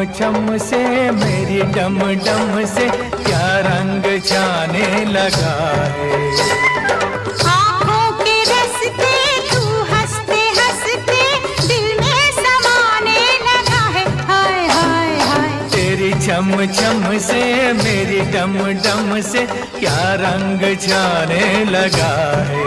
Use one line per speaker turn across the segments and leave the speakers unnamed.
छम से मेरी डम डम से क्या रंग जाने लगा है।
आँखों के रस्ते तू हंसते हंसते दिल में समाने लगा है। हाय हाय हाय
तेरी छम छम से मेरी डम डम से क्या रंग जाने लगा है।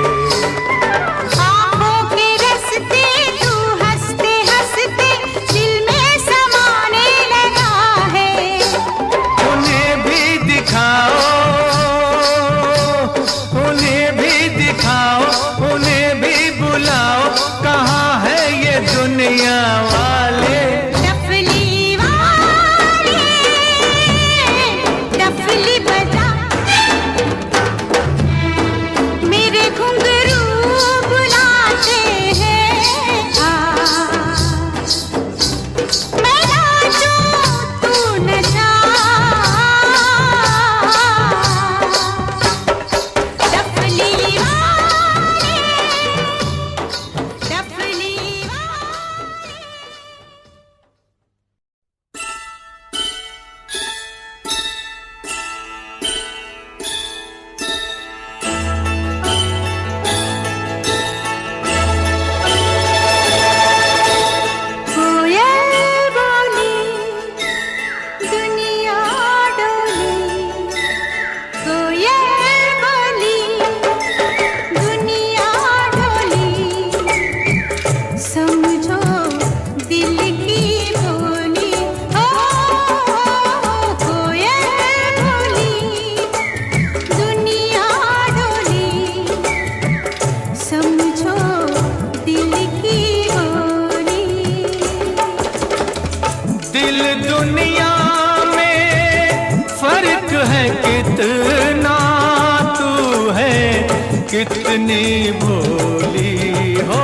कितनी भोली हो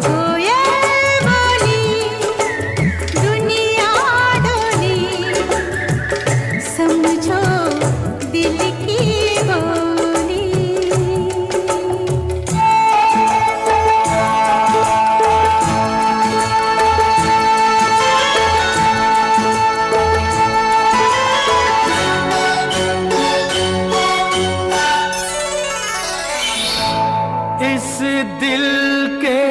कोयल बोली दुनिया डोली समझो दिल की बोली।
इस दिल के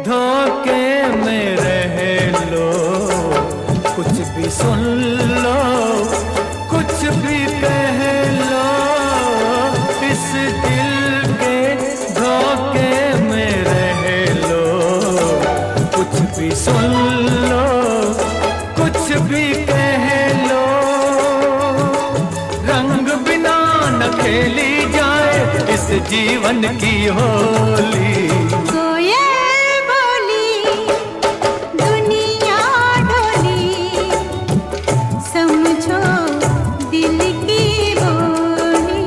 धोखे में रह लो, कुछ भी सुन लो, कुछ भी कह लो। इस दिल के धोखे में रह लो, कुछ भी सुन लो, कुछ भी कह लो। रंग बिना न खेली जाए इस जीवन की होली।
कोयल बोली दुनिया डोली समझो दिल की बोली।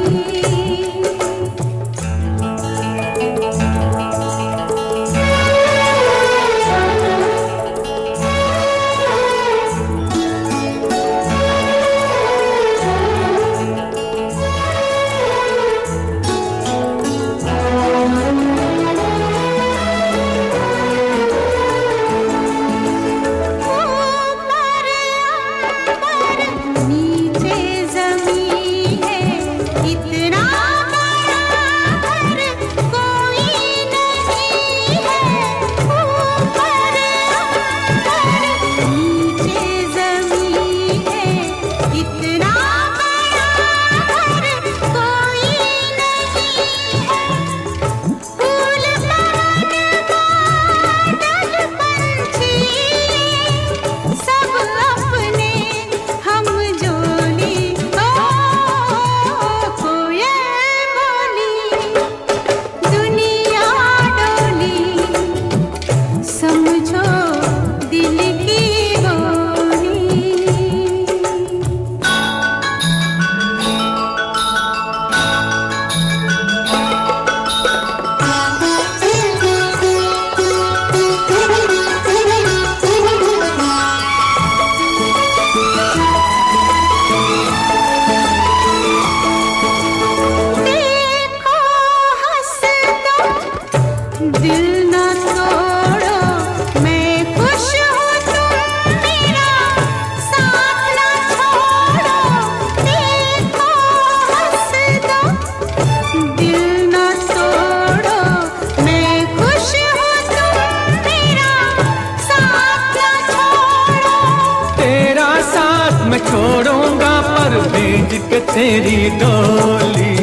तेरी डोली।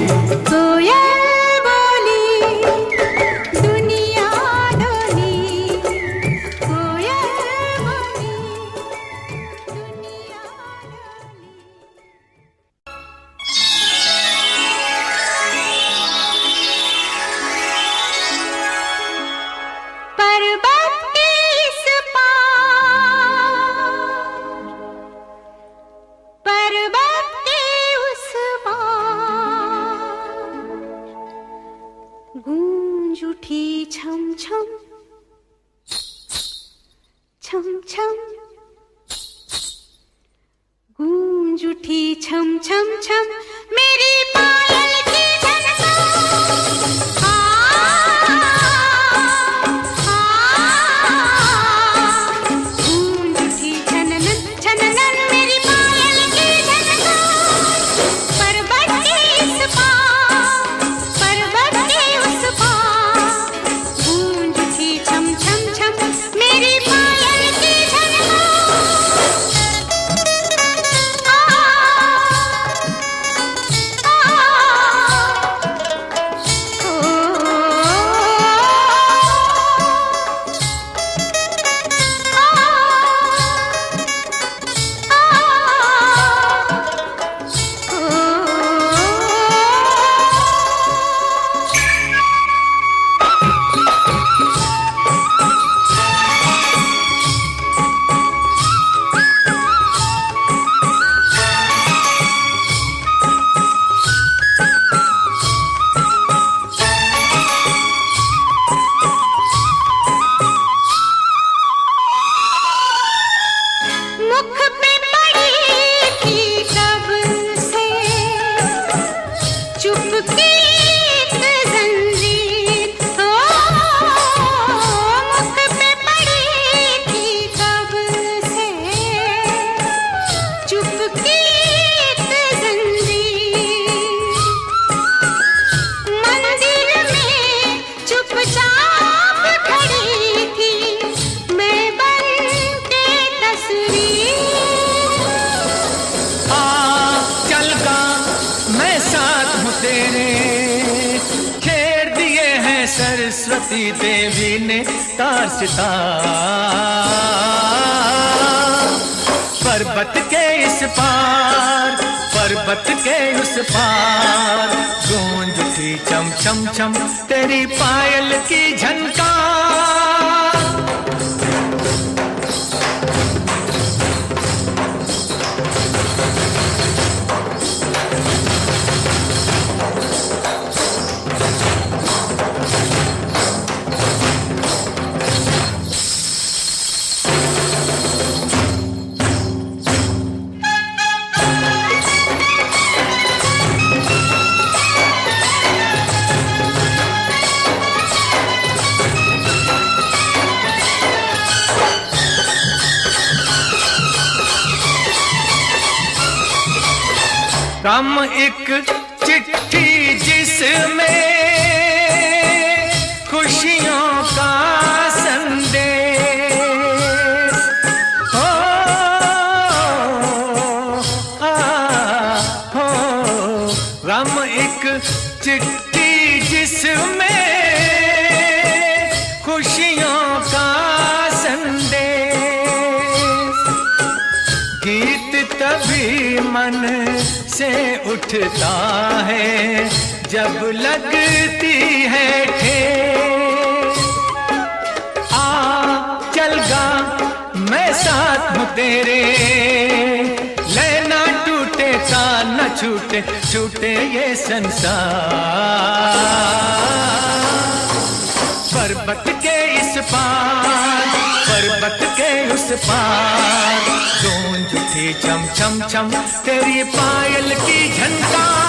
कोयल बोली दुनिया डोली, कोयल बोली दुनिया डोली। पर्वत के इस पार, पर्वत के उस पार, गूंज उठी छम छम छम छम, गूंज उठी छम छम छम मेरी पायल की झनकार। गूंज उठी छननन छननन मेरी पायल की झनकार। पर्वत के इस पार, पर्वत के उस पार, गूंज उठी छम छम छम मेरी पायल की मुख पे पड़ी थी कब से चुपकी एक जंजीर। ओ मुख पे पड़ी थी कब से चुपकी एक जंजीर। मंदिर में चुपचाप खड़ी थी मैं बन के तस्वीर।
आ चल गा मैं साथ हूँ तेरे, खेर दिए हैं सरस्वती देवी ने तार सितार। पर्वत के इस पार, पर्वत के उस पार, गूंज उठी चम चम चम तेरी पायल की झनकार। कम एक चिट्ठी जिसमें खुशियों का संदेश हो, हो गम एक चिट्ठी जिसमें खुशियों का संदेश। गीत तभी मन से उठता है जब लगती है ठेस। आ चल गा मैं साथ हूँ तेरे, लेना टूटे कान न छूटे, छूटे ये संसार। पर्वत के इस पार, पर्वत के उस पार, गूंज उठी छम छम छम तेरी पायल की झनकार।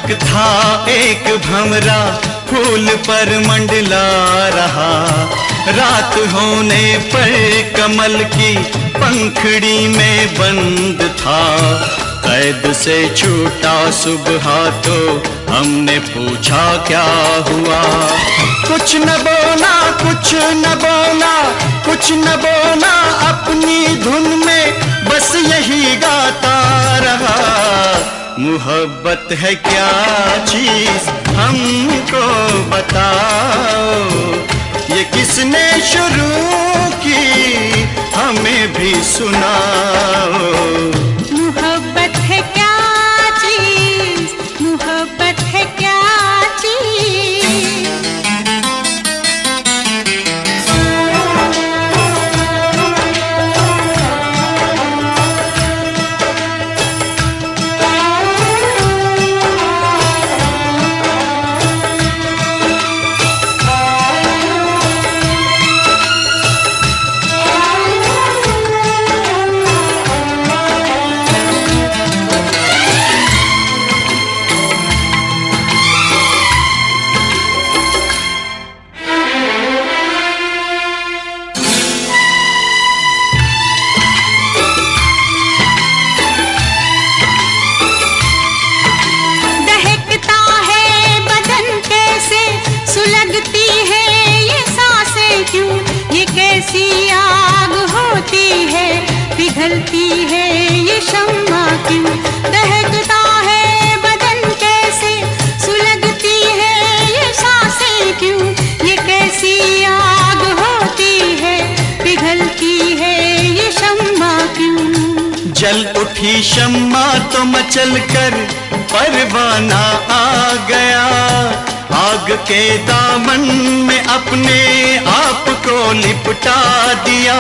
तक था एक भंवरा फूल पर मंडला रहा, रात होने पर कमल की पंखड़ी में बंद था। कैद से छूटा सुबह तो हमने पूछा क्या हुआ, कुछ न बोला कुछ न बोला कुछ न बोला, अपनी धुन में बस यही गाता रहा। मोहब्बत है क्या चीज हमको बताओ, ये किसने शुरू की हमें भी सुनाओ।
मोहब्बत है क्या चीज, मोहब्बत है क्या चीज। पिघलती है ये शम्मा क्यों, दहकता है बदन कैसे, सुलगती है ये सांसें क्यों, ये कैसी आग होती है, पिघलती है ये शम्मा क्यों।
जल उठी शम्मा तो मचल कर परवाना आ गया, आग के दामन में अपने आप को लिपटा दिया।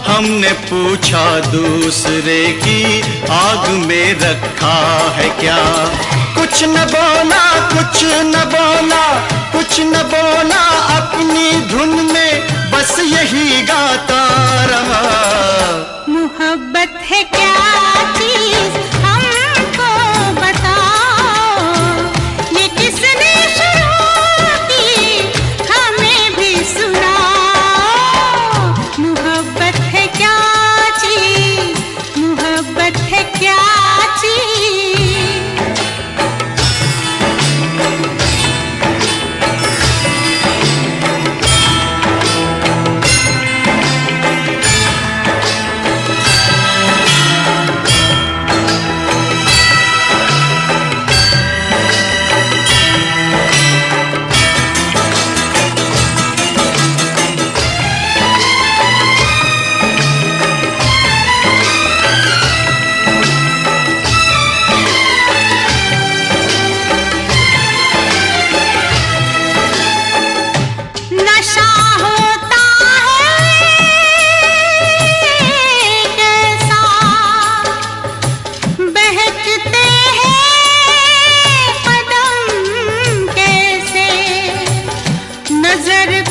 हमने पूछा दूसरे की आग में रखा है क्या, कुछ न बोला कुछ न बोला कुछ न बोला, अपनी धुन में बस यही गाता रहा।
मोहब्बत है क्या चीज हमको बताओ, ये किसने शुरू की हमें भी सुनाओ। मोहब्बत है क्या चीज, मोहब्बत है क्या चीज।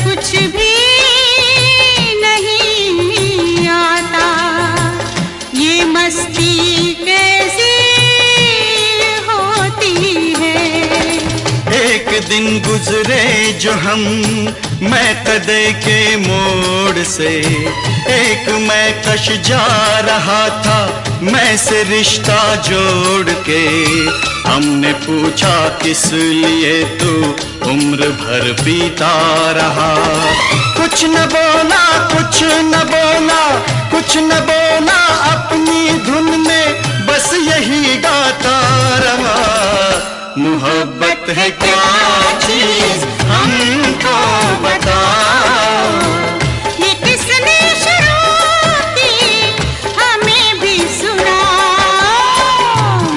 कुछ भी नहीं आता, ये मस्ती कैसी होती है।
एक दिन गुजरे जो हम मैं कदे के मोड़ से, एक मैं कश जा रहा था मैं से रिश्ता जोड़ के। हमने पूछा किस लिए तू उम्र भर पीता रहा, कुछ न बोला कुछ न बोला कुछ न बोला, अपनी धुन में बस यही गाता रहा। मोहब्बत है क्या चीज हमको बताओ,
ये किसने शुरू की हमें भी सुनाओ।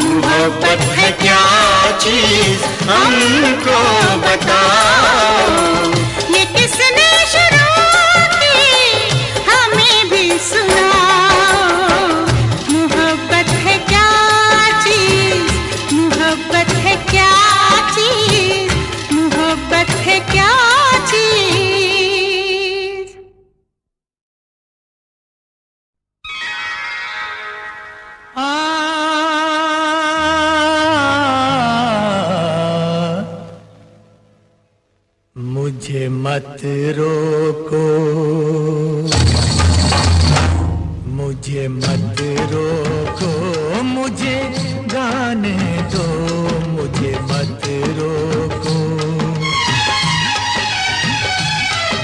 मोहब्बत है क्या चीज हमको बताओ,
ये किसने शुरू की हमें भी सुनाओ। मोहब्बत है क्या चीज, मोहब्बत है क्या चीज, मोहब्बत
मत रोको, मुझे मत रोको, मुझे गाने दो, मुझे मत रोको,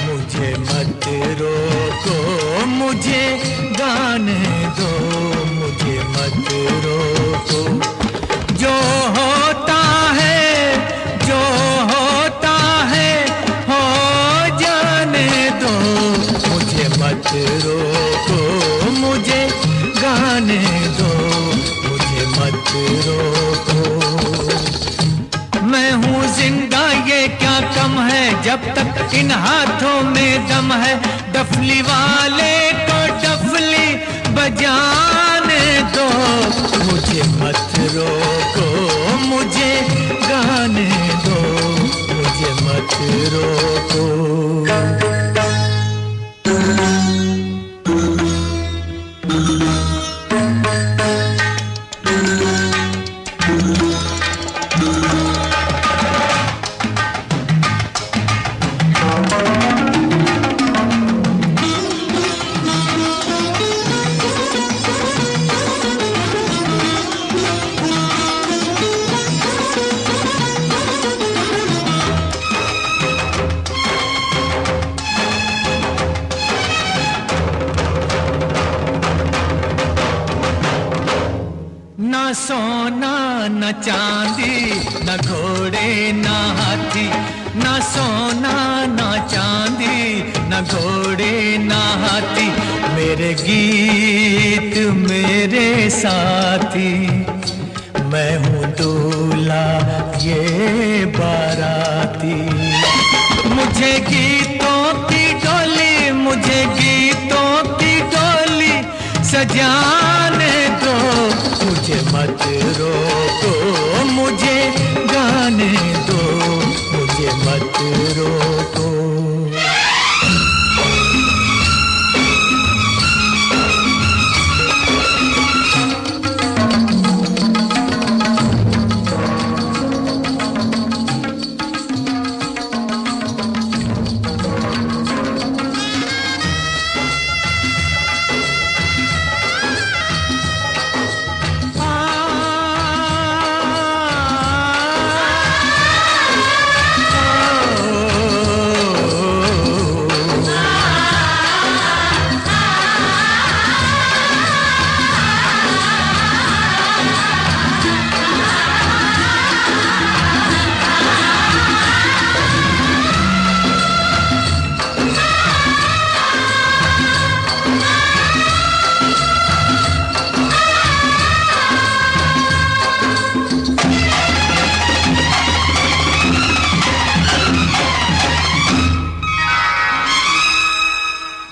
मुझे मत रोको, मुझे गाने दो, मुझे मत रोको। जो होता है, जो होता है हो जाने दो, मुझे मत रोको, मुझे गाने दो, मुझे मत रोको। मैं हूँ जिंदा ये क्या कम है, जब तक इन हाथों में दम है। डफली वाले को डफली बजाने दो, मुझे मत रोको, मुझे गाने दो, मुझे मत रोको। ना सोना न चांदी, न घोड़े न हाथी, न सोना न चांदी, न घोड़े न हाथी, मेरे गीत मेरे साथी। मैं हूँ दूल्हा ये बाराती, मुझे गीतों की डोली, मुझे गीतों की डोली सजाने दो, मुझे मत रोको, मुझे गाने दो, मुझे मत रोको।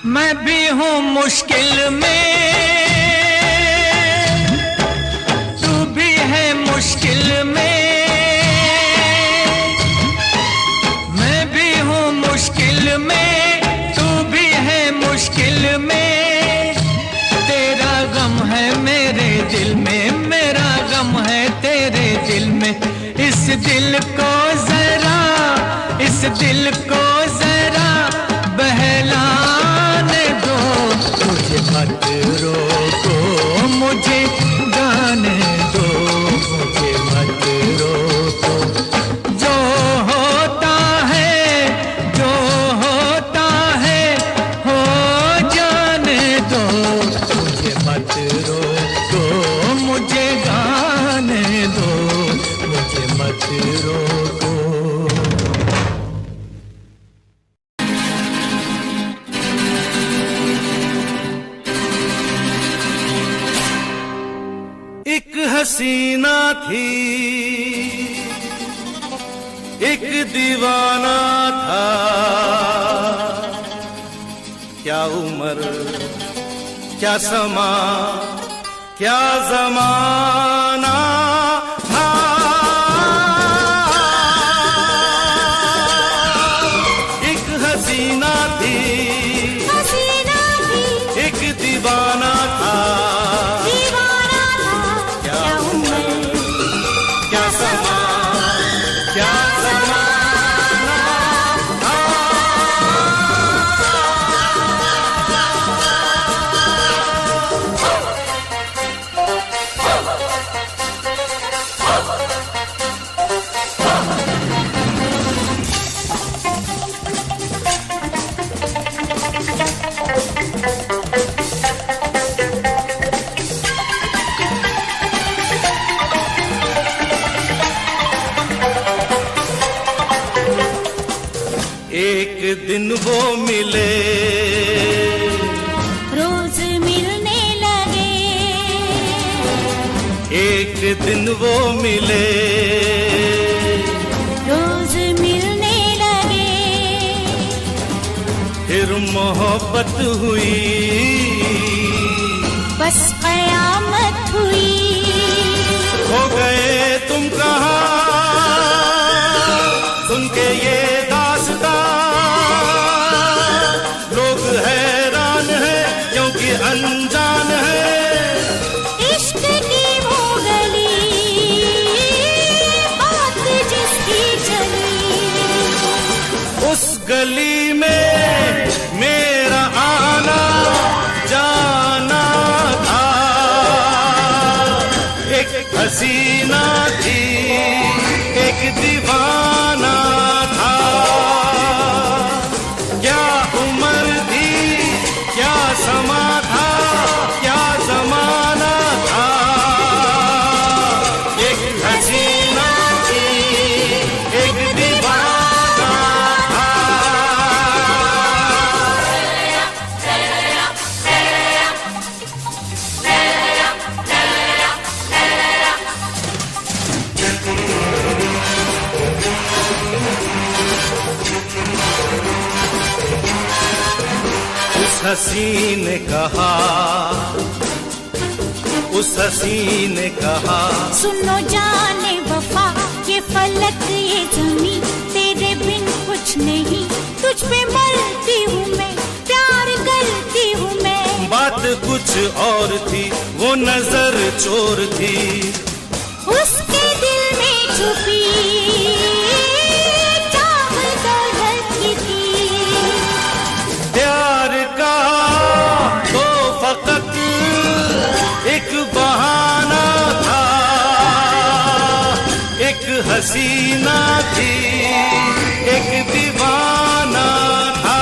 मैं भी हूँ मुश्किल में, तू भी है मुश्किल में, मैं भी हूँ मुश्किल में, तू भी है मुश्किल में। तेरा गम है मेरे दिल में, मेरा गम है तेरे दिल में। इस दिल को जरा, इस दिल को जरा बहलाने दो, मुझे मत रोको, मुझे गाने दो, मुझे मत रोको। जो होता है, जो होता है हो जाने दो, मुझे मत रोको, मुझे गाने दो, मुझे मत रोको।
एक हसीना थी, एक दीवाना था, क्या उम्र क्या समा क्या जमाना था। एक हसीना थी, एक दीवाना था, क्या उम्र क्या समा क्या जमाना था। दिन वो मिले,
रोज मिलने लगे।
एक दिन वो मिले,
रोज मिलने लगे।
फिर मोहब्बत हुई,
बस कयामत हुई।
हो गए तुम कहाँ सुन के ये दास्तां, लोग हैरान हैं क्योंकि अनजान है।
इश्क की वो गली, बात जिसकी चली,
उस गली में मेरा आना जाना था। एक हसीना थी, एक दीवाना था। क्या उम्र थी, क्या समा था, क्या जमाना था। एक हसीना थी, एक दीवाना था। उस हसी ने कहा, उस हसी ने कहा,
सुनो जाने वफा, ये फलक ये जमी, तेरे बिन कुछ नहीं, तुझ पे मरती हूँ मैं, प्यार करती हूँ मैं।
बात कुछ और थी, वो नजर चोर थी,
उसके दिल में छुपी चाह दर्द की थी।
प्यार का तो फकत एक बहाना था। एक हसीना थी, एक दीवाना था।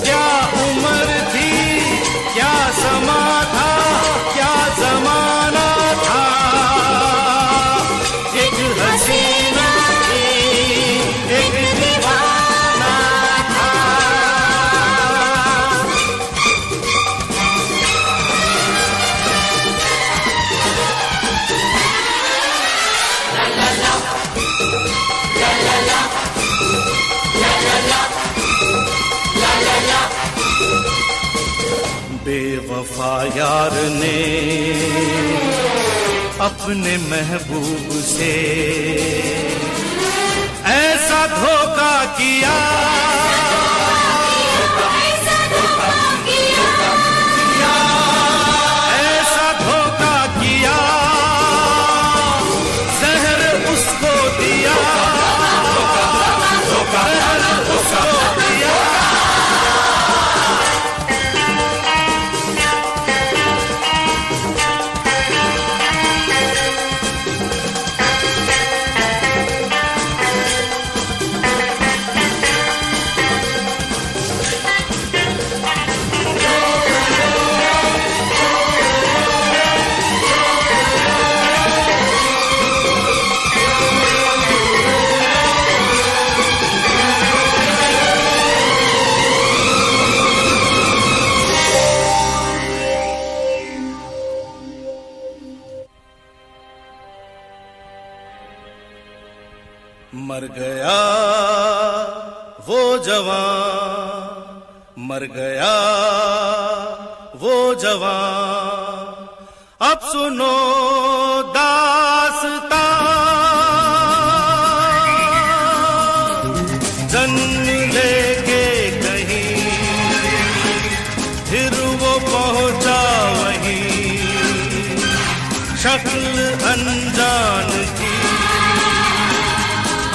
क्या उम्र थी, क्या समा था, क्या जमाना था। एक हसीना थी, एक दीवाना था। बेवफा यार ने अपने महबूब से ऐसा धोखा किया, ऐसा धोखा किया। जहर उसको दिया, जहर उसको दिया। मर गया वो जवान, मर गया वो जवान। अब सुनो दास्तां, जन्म लेके कहीं फिर वो पहुंचा वहीं। शक्ल अनजान की,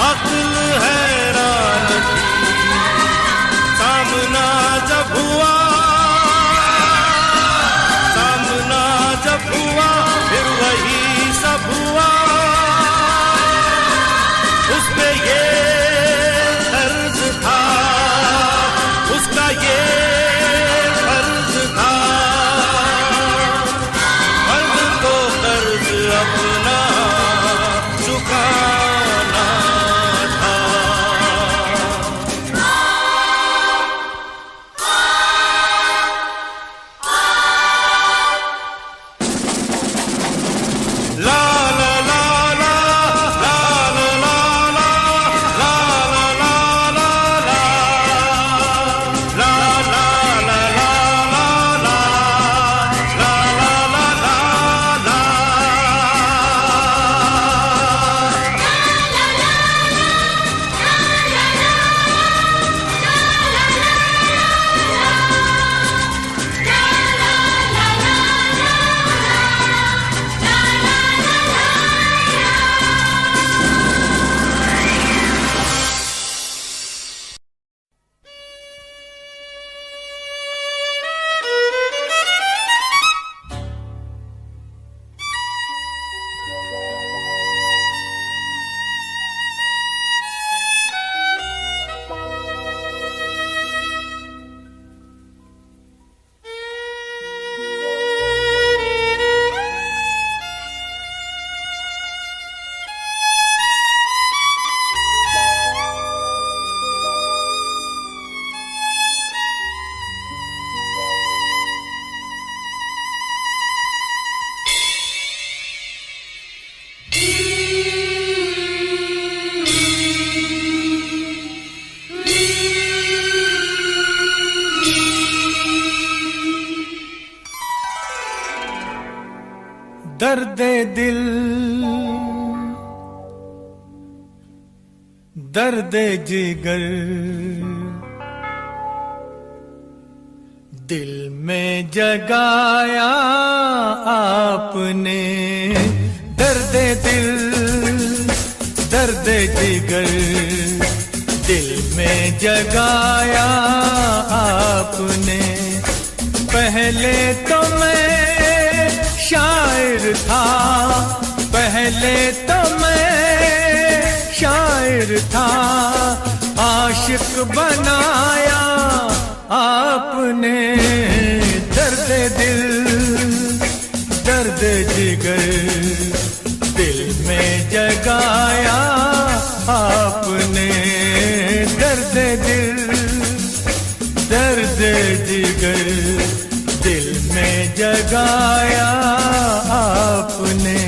अक्ल हैरान थी। सामना जब हुआ, सामना जब हुआ, फिर वही सब हुआ।
दर्द दिल दर्द जिगर दिल में जगाया आपने, दर्द दिल दर्द जिगर दिल में जगाया आपने। पहले तो मैं शायर था, पहले तो मैं शायर था, आशिक बनाया आपने। दर्द दिल दर्द जिगर दिल में जगाया आपने, दर्द दिल दर्द जिगर दिल में जगाया आपने।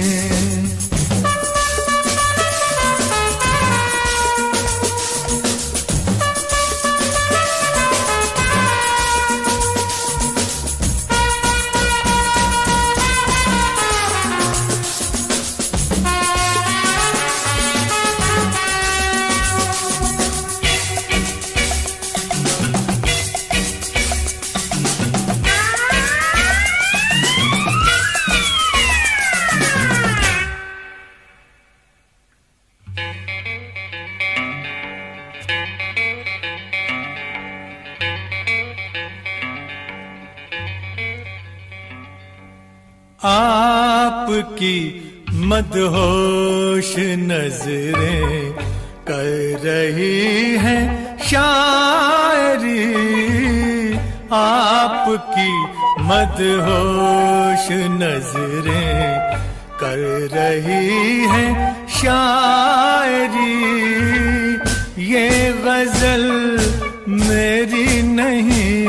आपकी मदहोश नजरें कर रही हैं शायरी, आपकी मदहोश नजरें कर रही हैं शायरी। ये गजल मेरी नहीं,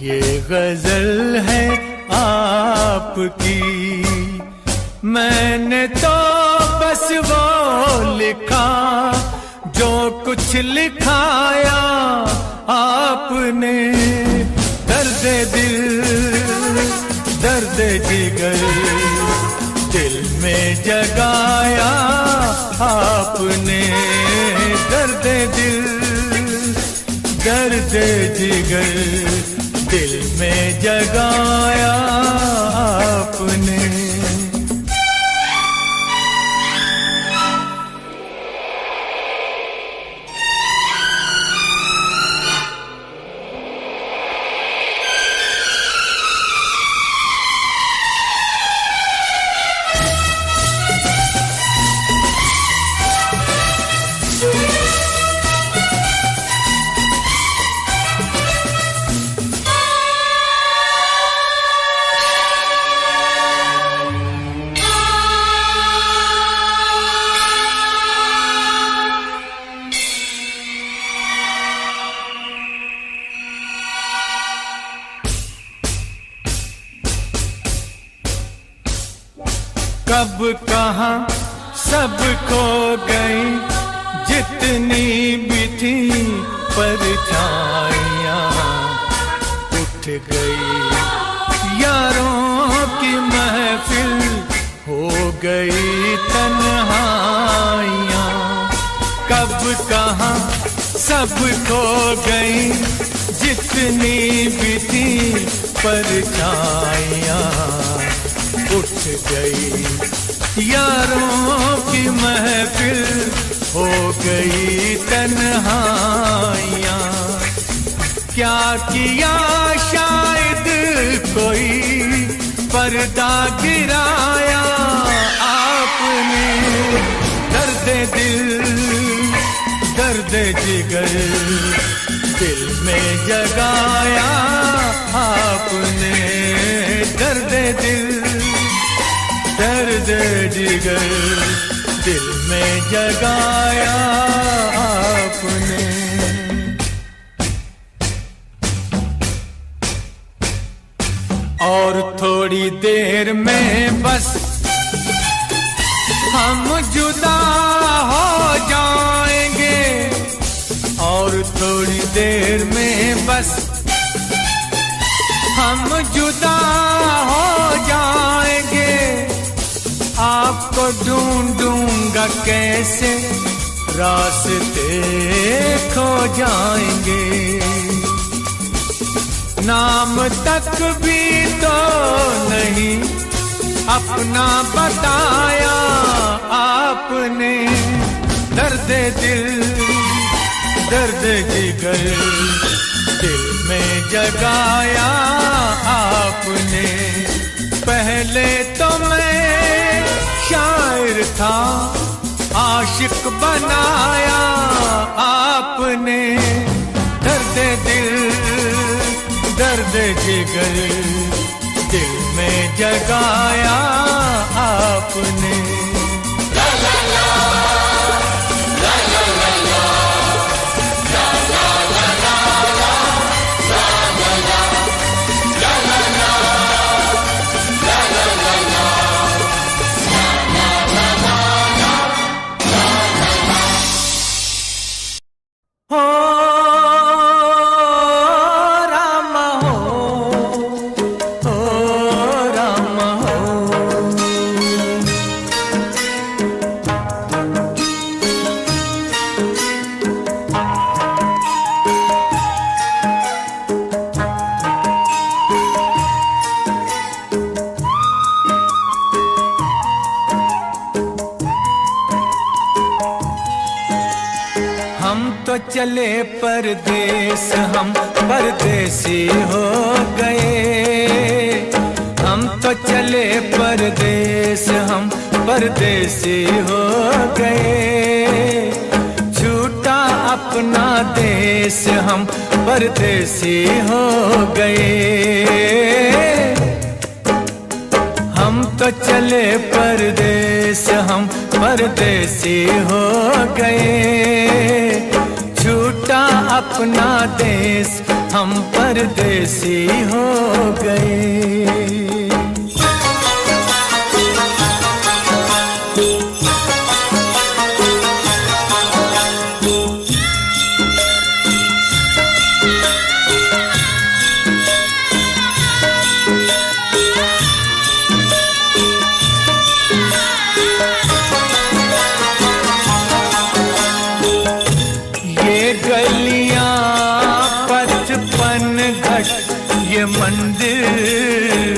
ये गजल है आपकी। मैंने तो बस वो लिखा जो कुछ लिखाया आपने। दर्द दिल दर्द जिगर दिल में जगाया आपने, दर्द दिल दर्द जिगर दिल में जगाया आपने। कब कहाँ सब खो गई जितनी भी थी परछाइयाँ, उठ गई यारों की महफिल, हो गई तन्हाइयाँ। कब कहाँ सब खो गई जितनी भी थी परछाइयाँ, उठ गई यारों की महफिल, हो गई तन्हाइयाँ। क्या किया शायद कोई पर्दा गिराया आपने। दर्द दिल दर्द जिगर दिल में जगाया आपने, दर्द दिल दर्द जिगर दिल में जगाया आपने। और थोड़ी देर में बस हम जुदा हो जाएंगे, और थोड़ी देर में बस हम जुदा हो जाएंगे। ढूंढूंगा कैसे, रास्ते खो जाएंगे। नाम तक भी तो नहीं अपना बताया आपने, दर्द दिल दर्द जिगर दिल में जगाया आपने। पहले तो मैं शायर था, आशिक बनाया आपने, दर्द दिल दर्द जिगर दिल में जगाया आपने। चले परदेस हम परदेसी हो गए, हम तो चले परदेस हम परदेसी हो गए। छूटा अपना देश हम परदेसी हो गए। हम तो चले परदेस हम परदेसी हो गए। छूटा अपना देश हम परदेसी हो गए। ये मंदिर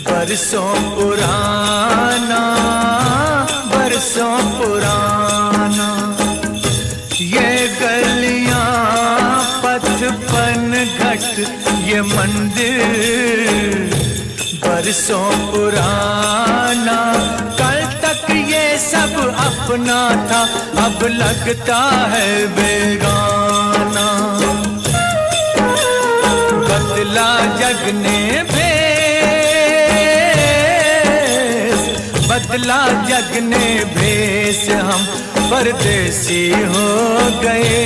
बरसों पुराना, बरसों पुराना। ये गलियां पचपन घट, ये मंदिर बरसों पुराना। कल तक ये सब अपना था, अब लगता है बेगाना। बदला जग ने भेस, बदला जग ने भेस, हम परदेसी हो गए।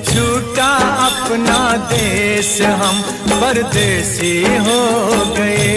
छूटा अपना देश हम परदेसी हो गए।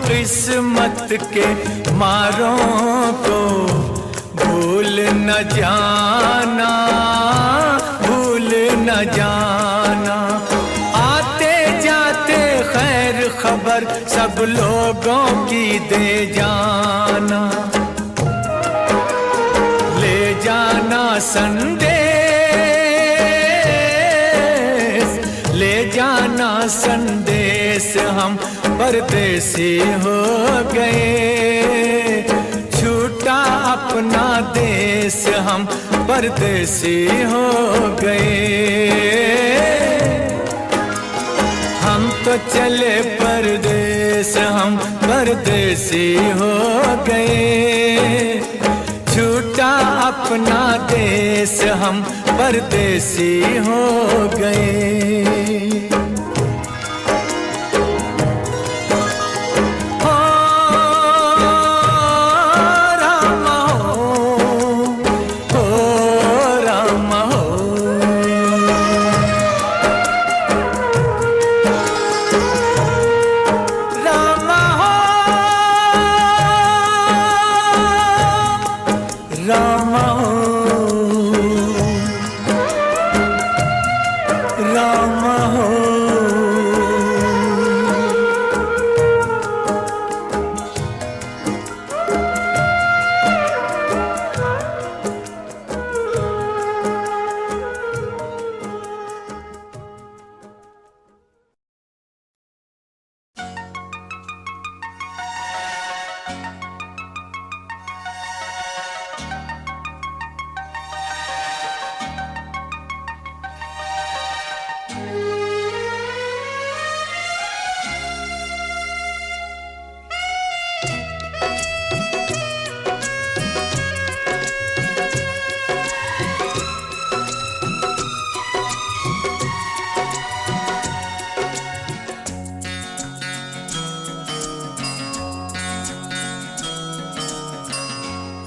किस्मत के मारों को भूल न जाना, भूल न जाना। आते जाते खैर खबर सब लोगों की दे जाना, ले जाना संदेश, ले जाना संदेश। हम परदेसी हो गए। छूटा अपना देश हम परदेसी हो गए। हम तो चले परदेस हम परदेसी हो गए, छूटा अपना देश हम परदेसी हो गए।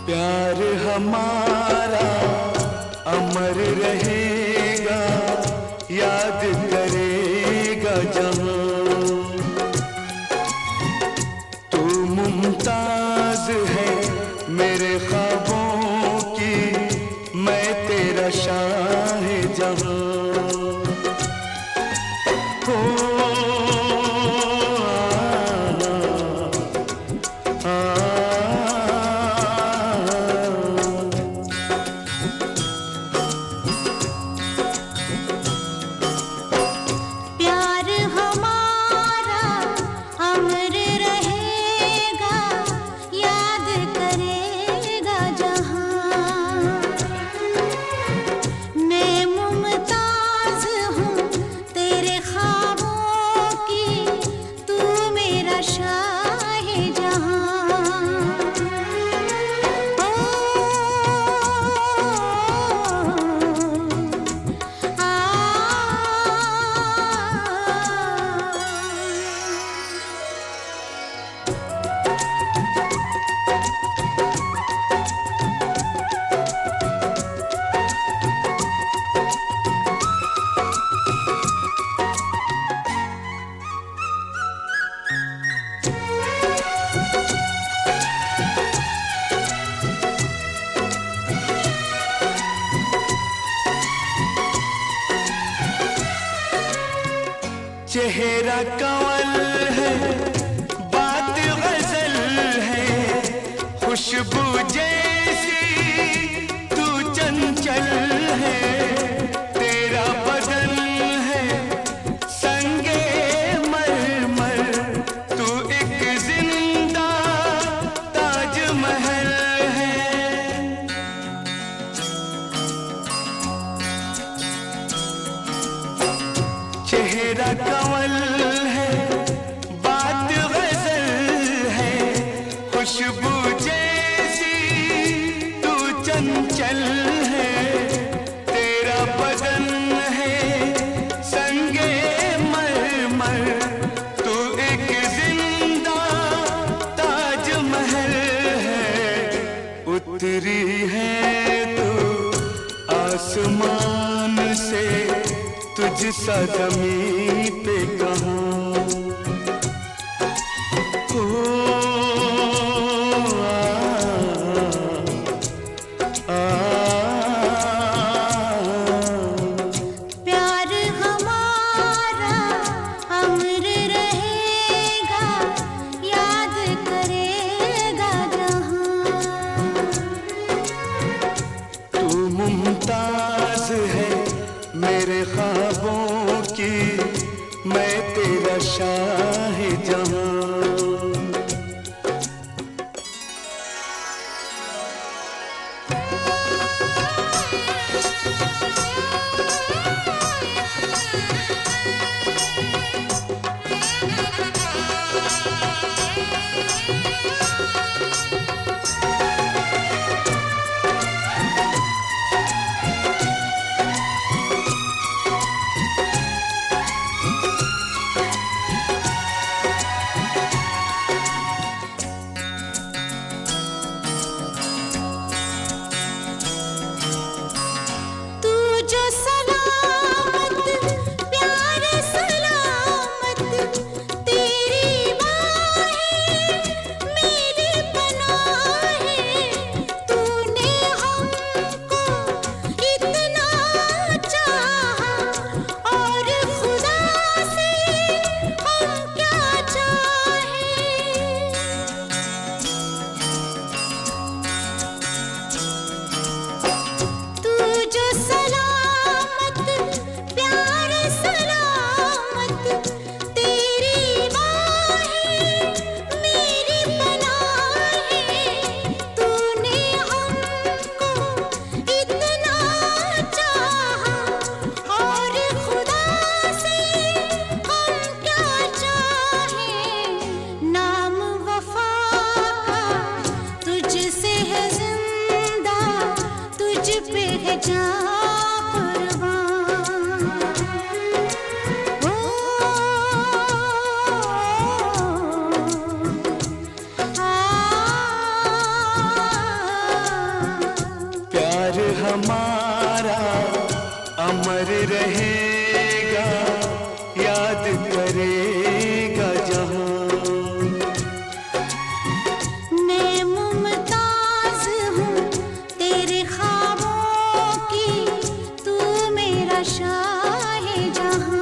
प्यार हमारा अमर रहेगा, याद करेगा जहां। तू मुमताज है मेरे ख्वाबों की, मैं तेरा शाहजहां। चेहरा कंवल है, बात गजल है, खुशबू जैसी तू चंचल है। तेरा बदन है संगे मरमर, तू एक जिंदा ताजमहल है। चेहरा कंवल है, बात गजल है, खुशबू जैसी तू चंचल है। तेरा बदन है संगे मरमर, तू एक जिंदा ताजमहल है। उतरी है तू आसमान से, तुझसा ज़मीं पे कहाँ।
प्यार हमारा अमर रहेगा, याद करेगा जहां।
तू मुमताज है मेरे ख्वाबों की, मैं तेरा शाहजहां। अमर रहेगा, याद करेगा जहां।
मैं मुमताज हूँ तेरे ख्वाबों की, तू मेरा शाहे जहां।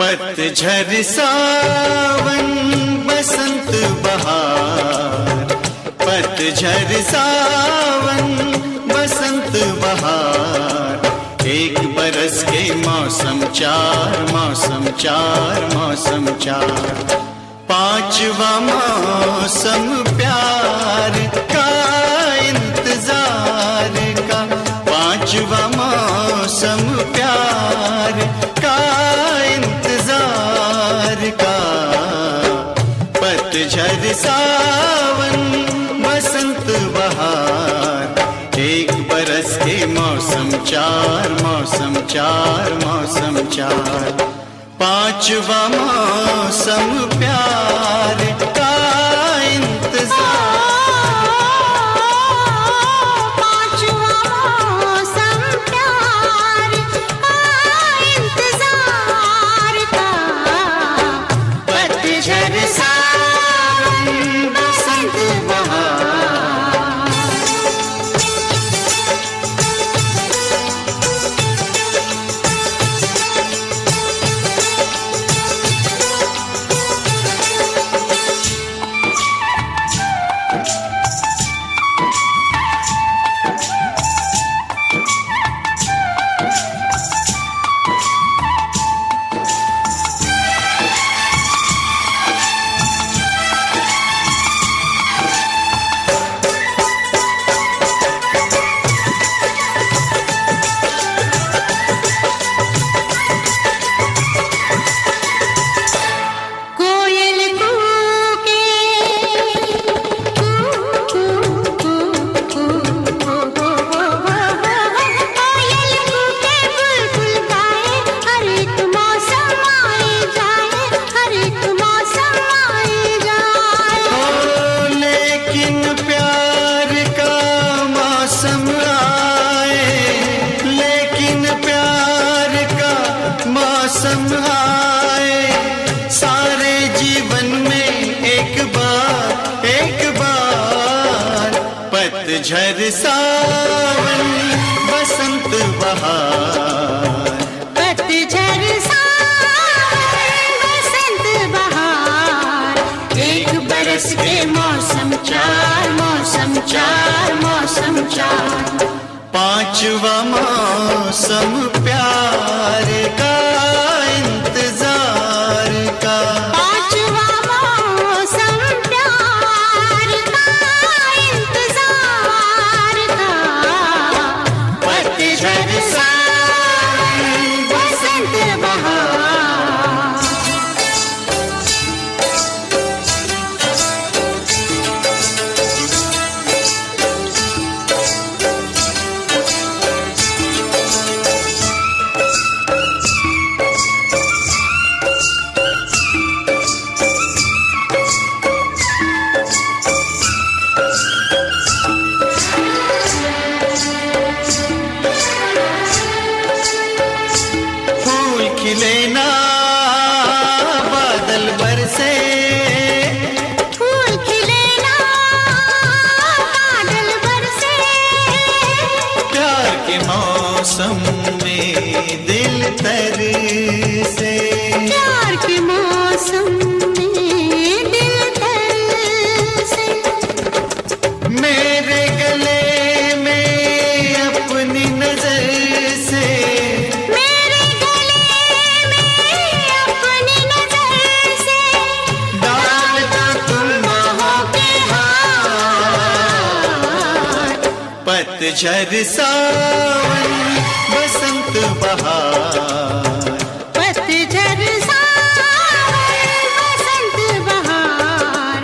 पतझड़ सावन बसंत बहार, पतझड़ सावन बसंत बहार, एक बरस के मौसम चार, मौसम चार, मौसम चार। पांचवा मौसम प्यार का इंतजार का, पांचवा मौसम प्यार का इंतजार का। पतझड़ सावन बसंत बहार, एक बरस के मौसम चार, मौसम चार, मौसम चार। पांचवा मौसम प्यार का इंतजार,
पांचवा मौसम प्यार का इंतजार का।
पतझड़ सावन बसंत बहार। पतझड़ सावन बसंत बहार,
पतझड़ सावन बसंत बहार, एक बरस के मौसम चार, मौसम चार, मौसम चार।
पांचवा मौसम प्यार का इंतजार का,
पांचवा मौसम प्यार का इंतजार का।
पतझड़ सावन
बसंत बहार,
खिले ना बादल बरसे,
फूल खिले ना बादल बरसे,
प्यार के मौसम में दिल तर से।
प्यार के मौसम में दिल तर से।
मेरे गले में अपनी नजर से,
मेरे गले में अपनी नजर से
डालता तुम बाहों के पतझड़ सावन बसंत बहार।
पतझड़ सावन बसंत बहार।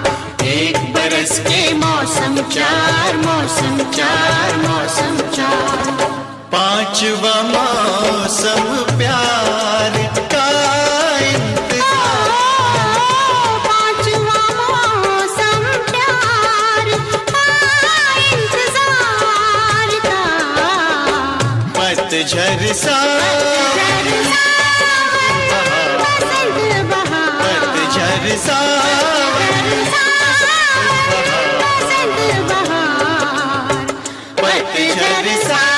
एक बरस के
मौसम चार, मौसम चार, मौसम चार।
पांचवा मौसम प्यार का इंतजार।
पांचवा मौसम प्यार का इंतजार का।
पतझड़ सावन
बसंत बहार।
पतझड़ सावन
बसंत बहार।
पतझड़ सावन।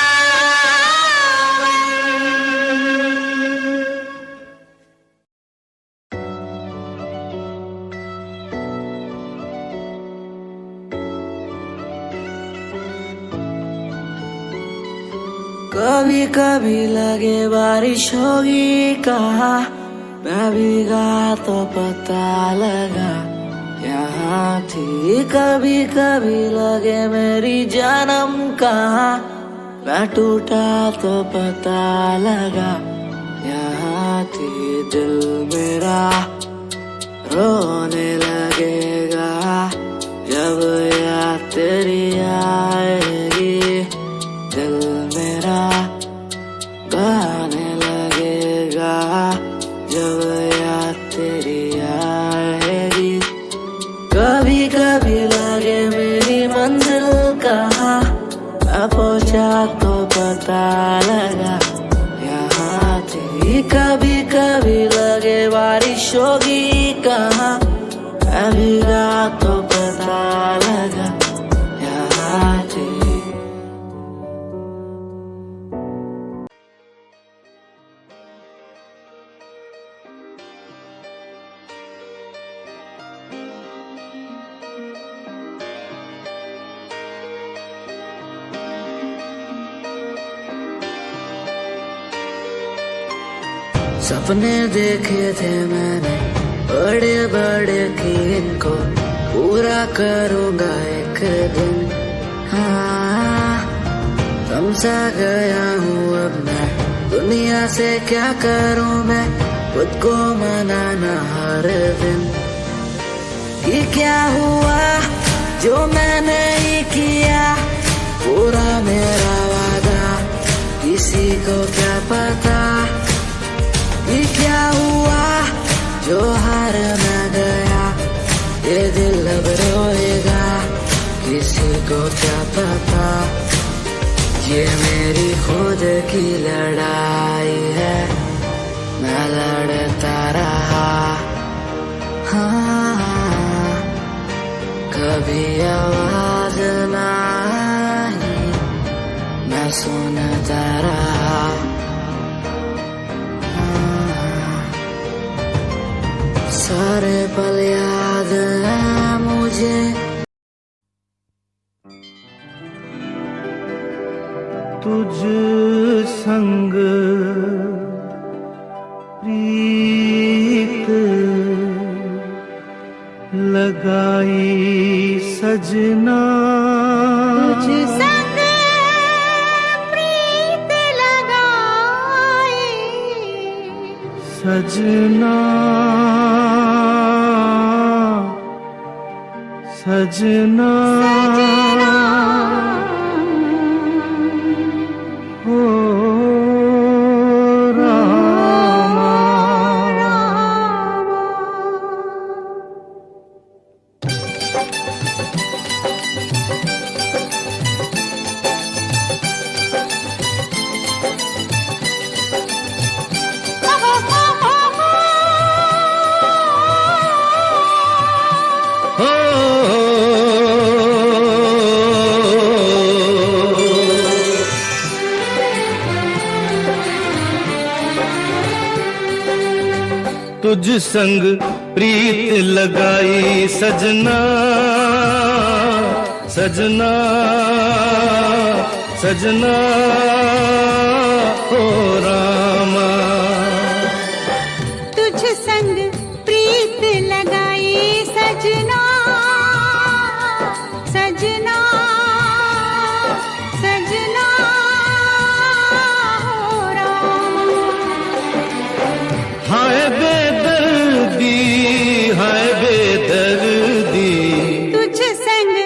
कभी कभी लगे बारिश होगी कहा, मैं भीगा तो पता लगा यहाँ थी। कभी कभी लगे मेरी जन्म कहाँ, मैं टूटा तो पता लगा यहाँ थी। दिल मेरा रोने लगेगा जब याद तेरी आएगी। दिल मेरा गाने लगेगा जब याद तेरी आएगी। कभी कभी लगे मेरी मंजिल कहाँ, मैं पहुंचा तो पता लगा यहाँ थी। कभी कभी लगे बारिश होगी कहाँ, मैं भीगा तो पता लगा यहाँ थी। सपने देखे थे मैंने बड़े बड़े कि इनको पूरा करूँगा एक दिन। हाँ, समझा गया हूँ अब मैं दुनिया से क्या करूँ मैं, खुद को मनाना हर दिन। ये क्या हुआ जो मैंने ही किया, पूरा मेरा वादा किसी को क्या पता। ये क्या हुआ जो हार मैं गया, ये दिल अब रोएगा किसी को क्या पता। ये मेरी खुद की लड़ाई है, मैं लड़ता रहा। हाँ, कभी आवाज ना आई, मैं सुनता रहा। सारे पल याद है मुझे।
तुझ संग प्रीत लगाई सजना,
तुझ संग प्रीत लगाई
सजना सजना हो रामा। तुझ संग प्रीत लगाई सजना, सजना सजना हो रामा।
तुझ संग प्रीत लगाई सजना, सजना सजना हो रामा।
हाय बेदर्दी, हाय बेदर्दी,
तुझ संग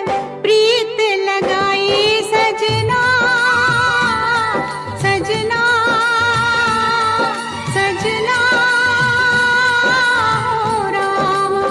प्रीत लगाई सजना, सजना सजना हो रामा।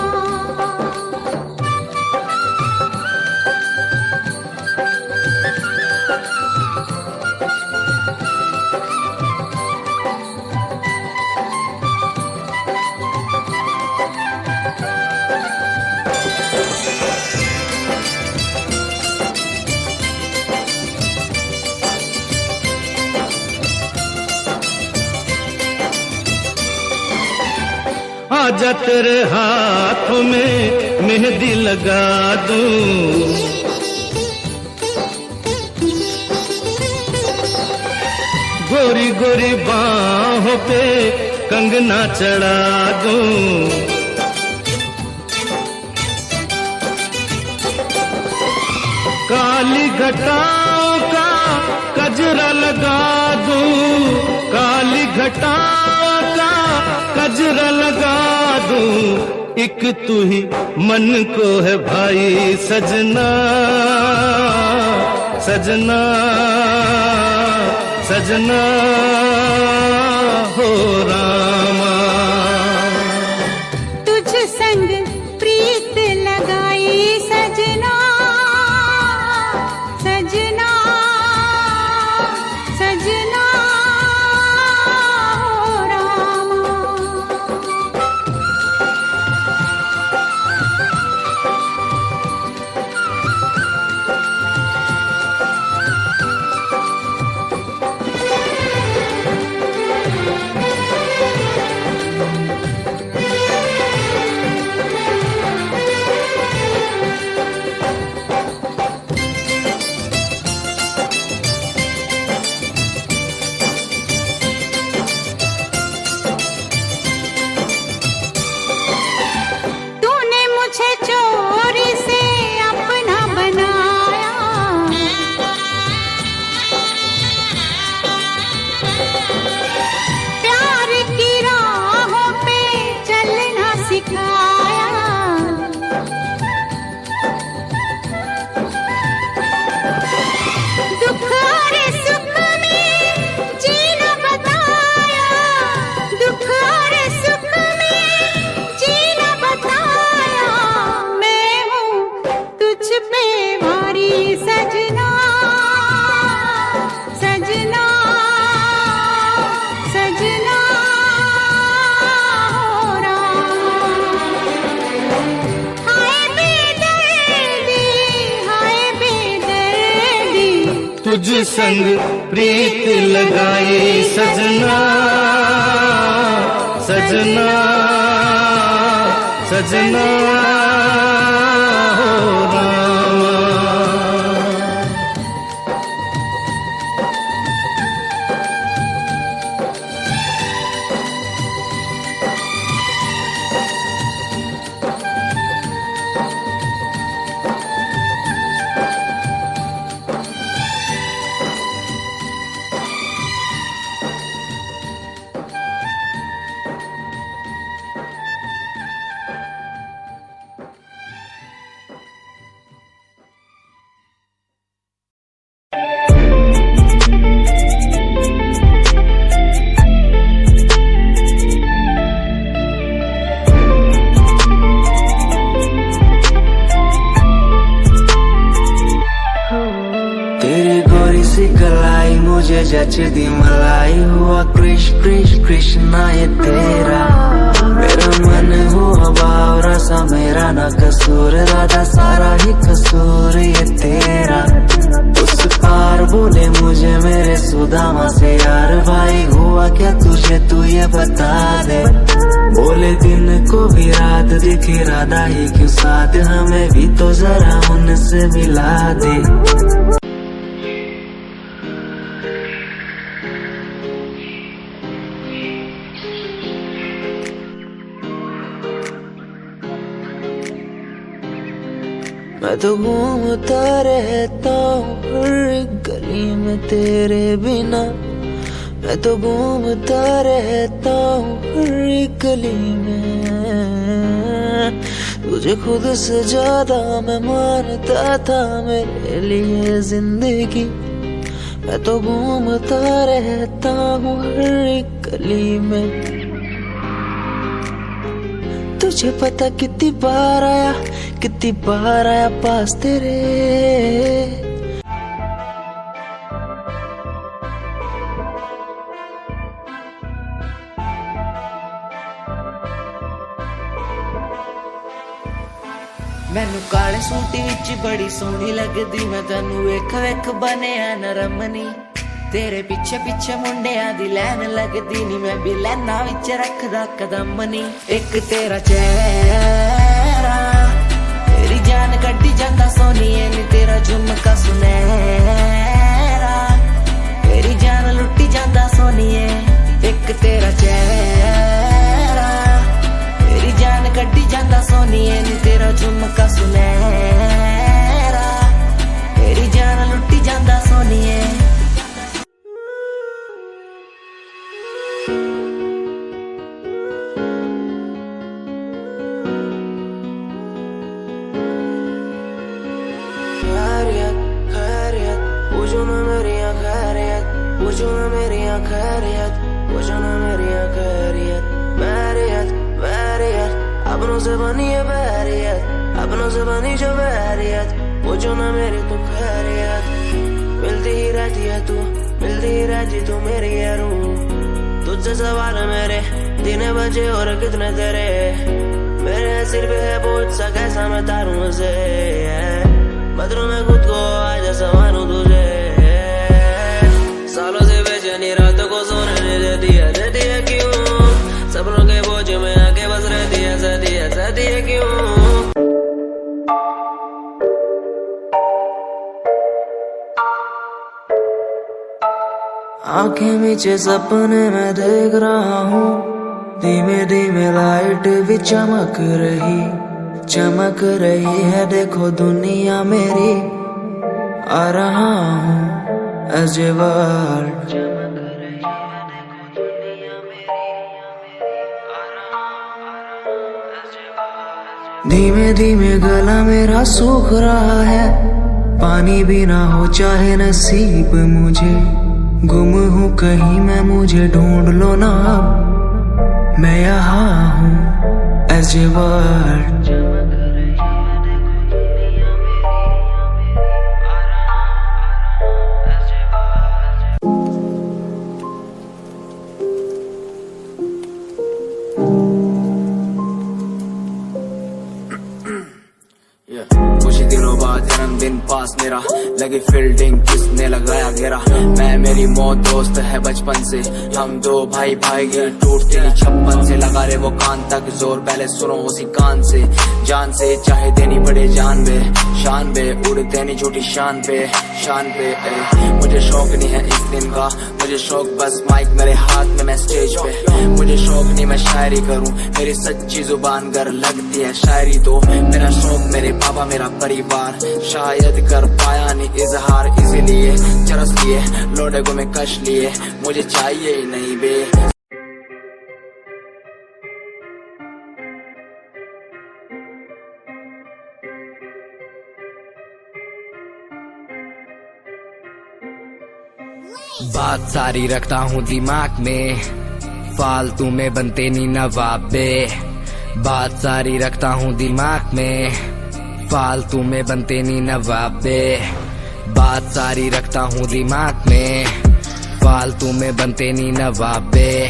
आजा तेरे हाथों में मेहंदी लगा दूं, गोरी गोरी बाहों पे कंगना चढ़ा दूं, काली घटाओं का कजरा लगा दूं, काली घटाओं का कजरा लगा दूं, एक तू ही मन को है भाई सजना, सजना सजना हो रामा।
तुझ संग प्रीत लगाई सजना, सजना सजना हो रामा। तूने मुझे चोरी से अपना बनाया, प्यार की राहों पे चलना सिखाया, दुख और सुख में जीना बताया, दुख और सुख में जीना बताया, मैं हूँ तुझ पे भारी सजना, सजना सजना हो रामा। हाय बेदर्दी, हाय बेदर्दी,
तुझ संग प्रीत लगाई सजना, सजना सजना हो रामा।
मुझे जचदी मलाई हुआ कृष कृष कृष्णा ये तेरा, मेरा मन हुआ बावरा सा मेरा ना कसूर राधा सारा ही कसूर ये तेरा। उस पार बोले मुझे मेरे सुदामा से यार भाई हुआ क्या तुझे तू ये बता दे। बोले दिन को भी रात दिखे राधा ही क्यों साथ, हमें भी तो जरा उनसे मिला दे। मैं तो घूमता रहता हूँ हर एक गली में तेरे बिना, मैं तो घूमता रहता हूँ हर एक गली में। तुझे खुद से ज्यादा मैं मानता था मेरे लिए जिंदगी, मैं तो घूमता रहता हूँ हर एक गली में। तुझे पता कितनी बार आया पास तेरे। मैनू काले सूट विच बड़ी सोहनी लगदी, मैं तैनू वेख वेख बनिया नरमनी। तेरे पीछे पीछे मुंडिया दी लैन लगदी नी, मैं भी लैना विच रखदा कदम नी। एक तेरा चेहरा तेरी जान कड्डी जांदा सोनिए नी, तेरा झुमका सुनहरा तेरी जान लुट्टी जांदा सोनिए। एक तेरा चेहरा तेरी जान कड्डी जांदा सोनिए नी, तेरा झुमका सुनहरा तेरी जान लुट्टी जांदा सोनिए। पूछो ना मेरी खैरियत, पूछो ना मेरी खैरियत, पूछो ना मेरी खैरियत। बैरियत बैरियत अपनों से बनी है बैरियत, अपनों से बनी जो बैरियत। पूछो ना मेरी तू खैरियत, मिलती ही रहती है तू, मिलती ही रहती तू मेरी है रूह। तुझसे सवाल मेरे दिन बजे और कितने तेरे, मेरे सिर पे है बोझ सा कैसा मैं तारूं उसे। बदलूं मैं खुद को आज संवारूं तुझे, सालों से बेचैनी रातों को सोने नहीं देती है क्यों। सपनों के बोझ में आके बस रहती है क्यों। आंखें नीचे सपने में देख रहा हूँ, धीमे धीमे लाइट भी चमक रही है। देखो दुनिया मेरी आ रहा हूँ as a world। धीमे धीमे गला मेरा सूख रहा है, पानी भी ना हो चाहे नसीब मुझे। गुम हूँ कहीं मैं, मुझे ढूंढ लो ना अब, मैं यहाँ हूँ as a world।
कुछ दिनों बाद जन्मदिन पास मेरा, लगी फील्डिंग किसने लगाया घेरा। मैं मेरी मौत दोस्त है बचपन से, हम दो भाई गिर टूटते ही छप्पन से। लगा रे वो कान तक जोर, पहले सुनो उसी कान से। जान से चाहे देनी पड़े जान बे, शान बे उड़ देनी झूठी शान पे। मुझे शौक नहीं है इस दिन का, मुझे शौक बस माइक मेरे हाथ में, मैं स्टेज पे। मुझे शौक नहीं मैं शायरी करूं, मेरी सच्ची जुबान गर लगती है शायरी तो। मेरा शौक मेरे पापा मेरा परिवार, शायद कर पाया नहीं इजहार। इसीलिए चरस लिए लोडे को मैं कश लिए, मुझे चाहिए ही नहीं बे।
बात सारी रखता हूँ दिमाग में, फालतू में बनते नहीं नवाबे। बात सारी रखता हूँ दिमाग में, फालतू में बनते नहीं नवाबे। बात सारी रखता हूँ दिमाग में, फालतू में बनते नहीं नवाबे।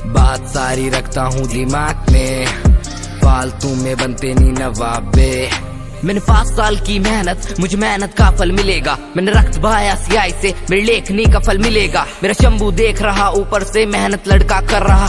बात सारी रखता हूँ दिमाग में, फालतू में बनते नहीं नवाबे। मैंने 5 साल की मेहनत, मुझे मेहनत का फल मिलेगा। मैंने रक्त बहाया सियाही से, मेरी लेखनी का फल मिलेगा। मेरा शंभू देख रहा ऊपर से, मेहनत लड़का कर रहा।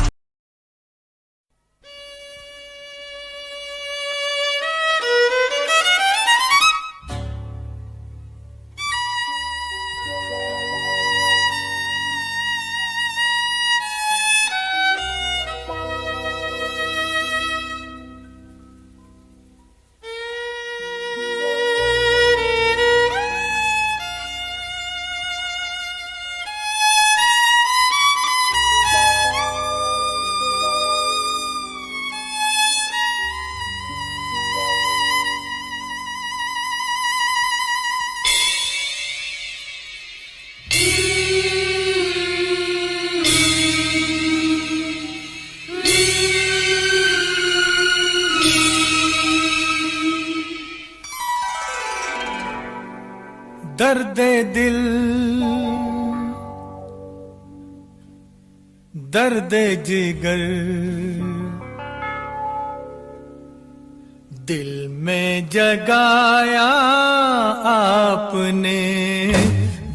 दर्द दिल दर्द जिगर दिल में जगाया आपने,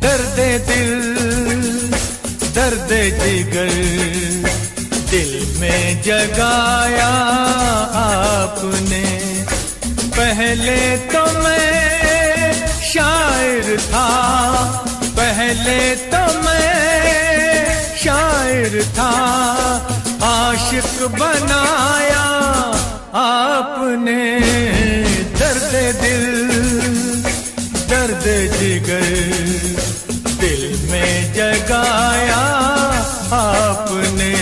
दर्द दिल दर्द जिगर दिल में जगाया आपने। पहले तो मैं शायर था, पहले तो मैं शायर था, आशिक बनाया आपने। दर्द दिल दर्द जिगर दिल में जगाया आपने,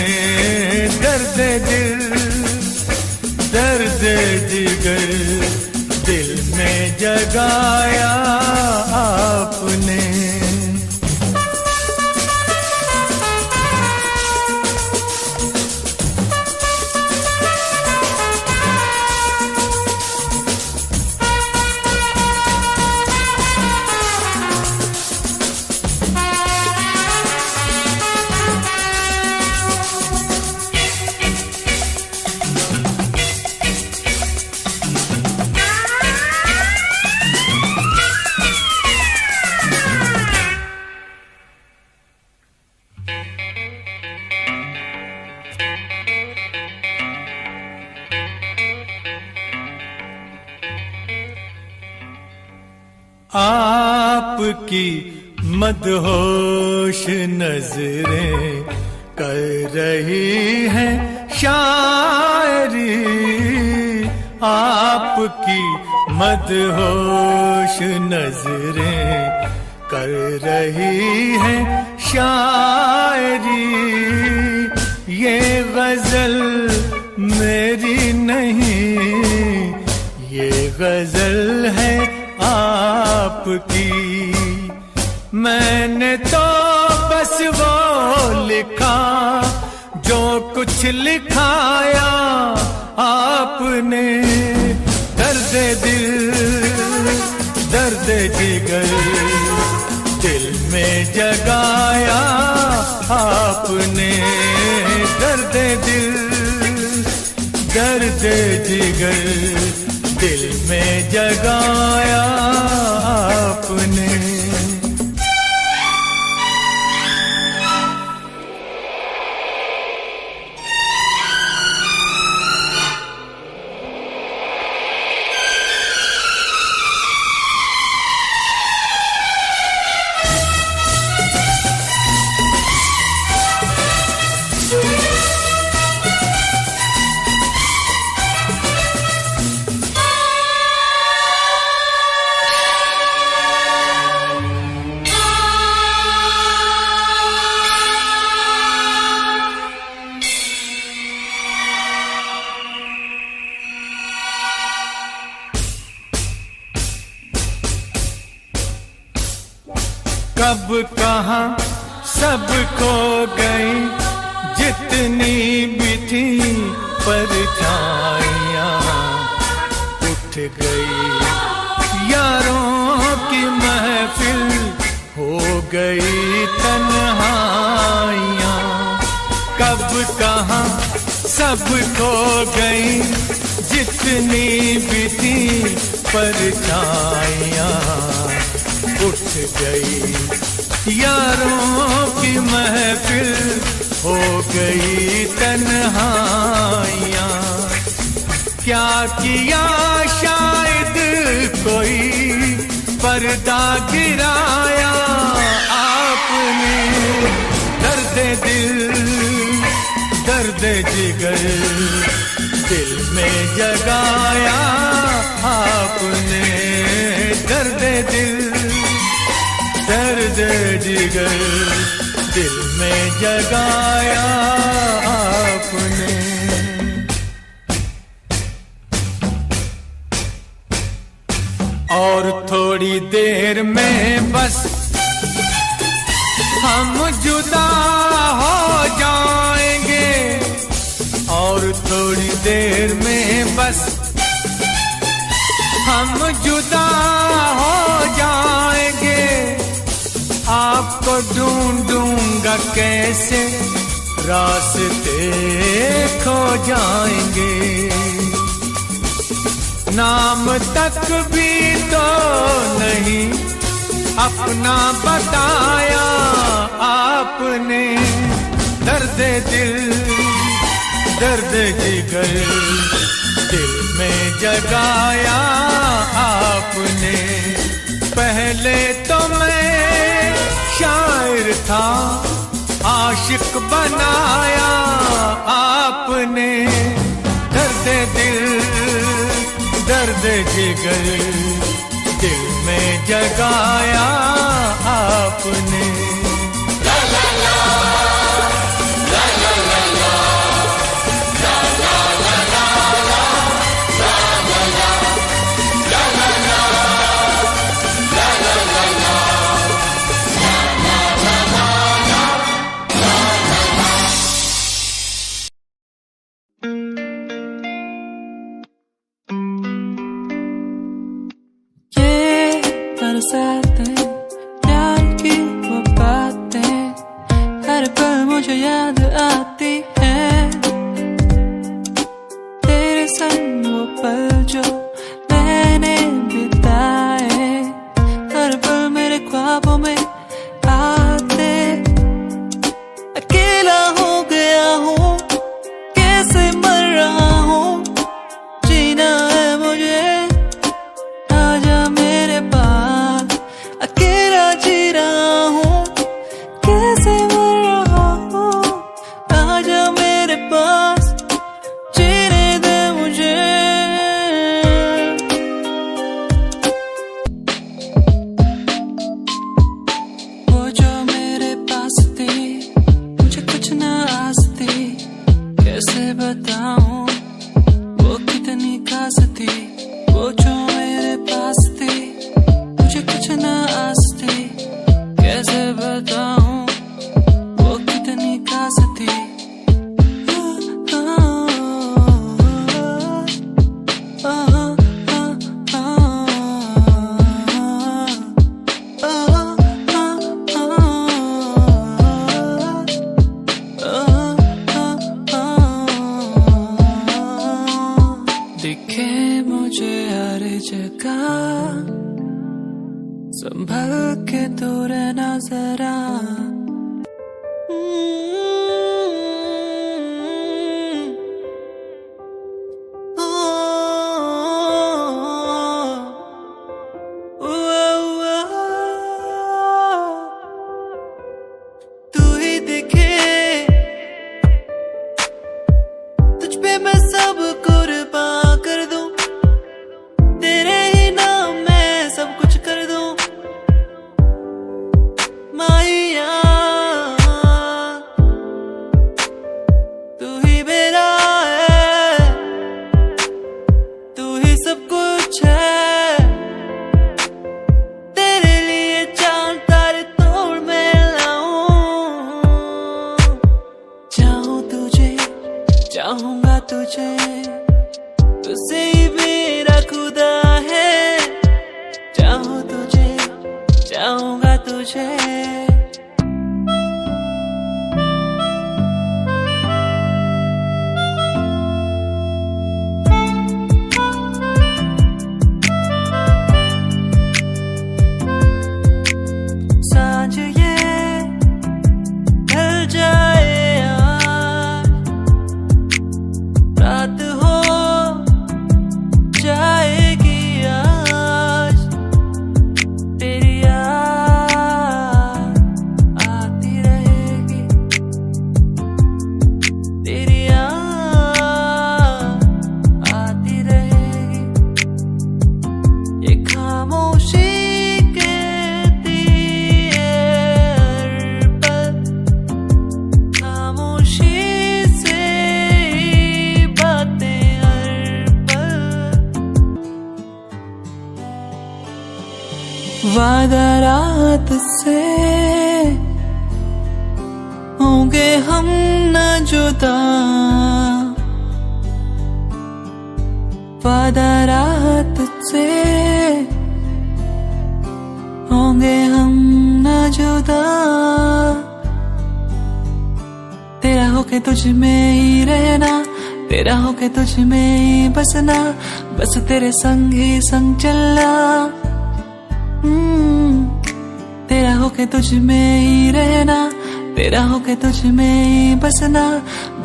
दर्द दिल दर्द जिगर दिल में जगाया आपने। आपकी मदहोश नजरें कर रही हैं शायरी, आपकी मदहोश नजरें कर रही हैं शायरी। ये गजल मेरी नहीं, ये गजल है आपकी। मैंने तो बस वो लिखा जो कुछ लिखाया आपने। दर्द दिल दर्द जिगर दिल में जगाया आपने, दर्द दिल दर्द जिगर दिल में जगाया आपने। कब कहाँ सब खो गई जितनी भी थी परछाइयाँ, उठ गई यारों की महफिल, हो गई तन्हाइयाँ। कब कहाँ सब खो गई जितनी भी थी परछाइयाँ, उठ गई यारों की महफिल, हो गई तन्हाइयाँ। क्या किया शायद कोई पर्दा गिराया आपने। दर्द दिल दर्द जिगर दिल में जगाया आपने, दर्द दिल दर्द जिगर दिल में जगाया आपने। और थोड़ी देर में बस हम जुदा हो जाएंगे, और थोड़ी देर में बस हम जुदा हो जाएंगे। ढूंढूंगा कैसे, रास्ते खो जाएंगे। नाम तक भी तो नहीं अपना बताया आपने, दर्द दिल दर्द जिगर दिल में जगाया आपने। पहले तो मैं शायर था, आशिक बनाया आपने, दर्द दिल दर्द जिगर दिल में जगाया आपने।
बरसातें, प्यार की वो बातें, हर पल मुझे याद आती है। तेरे संग वो पल जो मैंने बिताए, हर पल मेरे ख्वाबों में आते। अकेला हो गया हूँ, कैसे मर रहा हूँ, जीना है मुझे, आजा मेरे पास। अकेला जी रहा हूँ, कैसे मर रहा हूँ, आजा मेरे पास, जीने दे मुझे। वो जो मेरे पास थी, मुझे कुछ ना आस थी, कैसे बताऊं वो कितनी खास थी। वो जो मेरे पास थी, मुझे कुछ ना आस थी, कैसे बताऊं वो कितनी खास थी। दिखे मुझे हर जगह, संभल के तो रहना जरा। तू ही दिखे, तुझ पे मैं सब कुर्बान कर दूं, तेरे ही नाम मैं सब कुछ कर दूं। माहिया तू ही मेरा है, तू ही सब कुछ है, तेरे लिए चांद तारे तोड़ मैं लाऊं। चाहूं तुझे, चाहूंगा तुझे, तुझसे ही मेरा खुदा है। चाहूं तुझे, चाहूंगा तुझे। सांझ ये ढल जाए आज, रात हो जाएगी आज, तेरी याद आती रहेगी, तेरी याद आती रहेगी। ये खामोशी कहती है हर पल, खामोशी से ही बातें हर पल। वादा रात से होंगे हम न जुदा, वादा रात से होंगे हम न जुदा, तेरा होके तुझ में ही रहना, तेरा होके तुझ में ही बसना, बस तेरे संग ही संग चलना। तेरा होके तुझ में ही रहना, तेरा होके तुझ में ही बसना,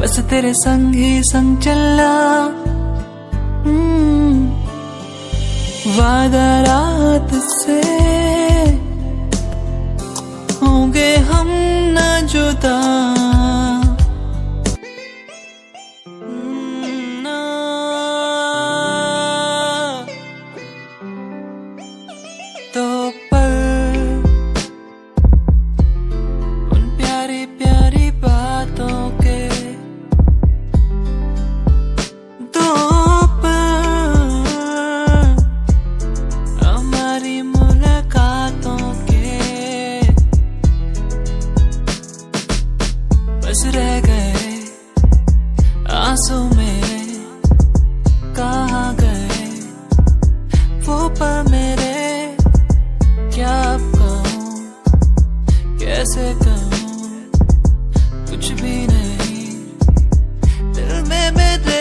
बस तेरे संग ही संग चलना। वादा रात से होंगे हम न जुदा, तो पर उन प्यारी प्यारी बातों के दो पर हमारी मुलाकातों के बस रह गए आंसू मेरे, कहाँ गए वो पल मेरे, क्या अब कहूँ कैसे कहूँ, कुछ भी नहीं दिल में मेरे।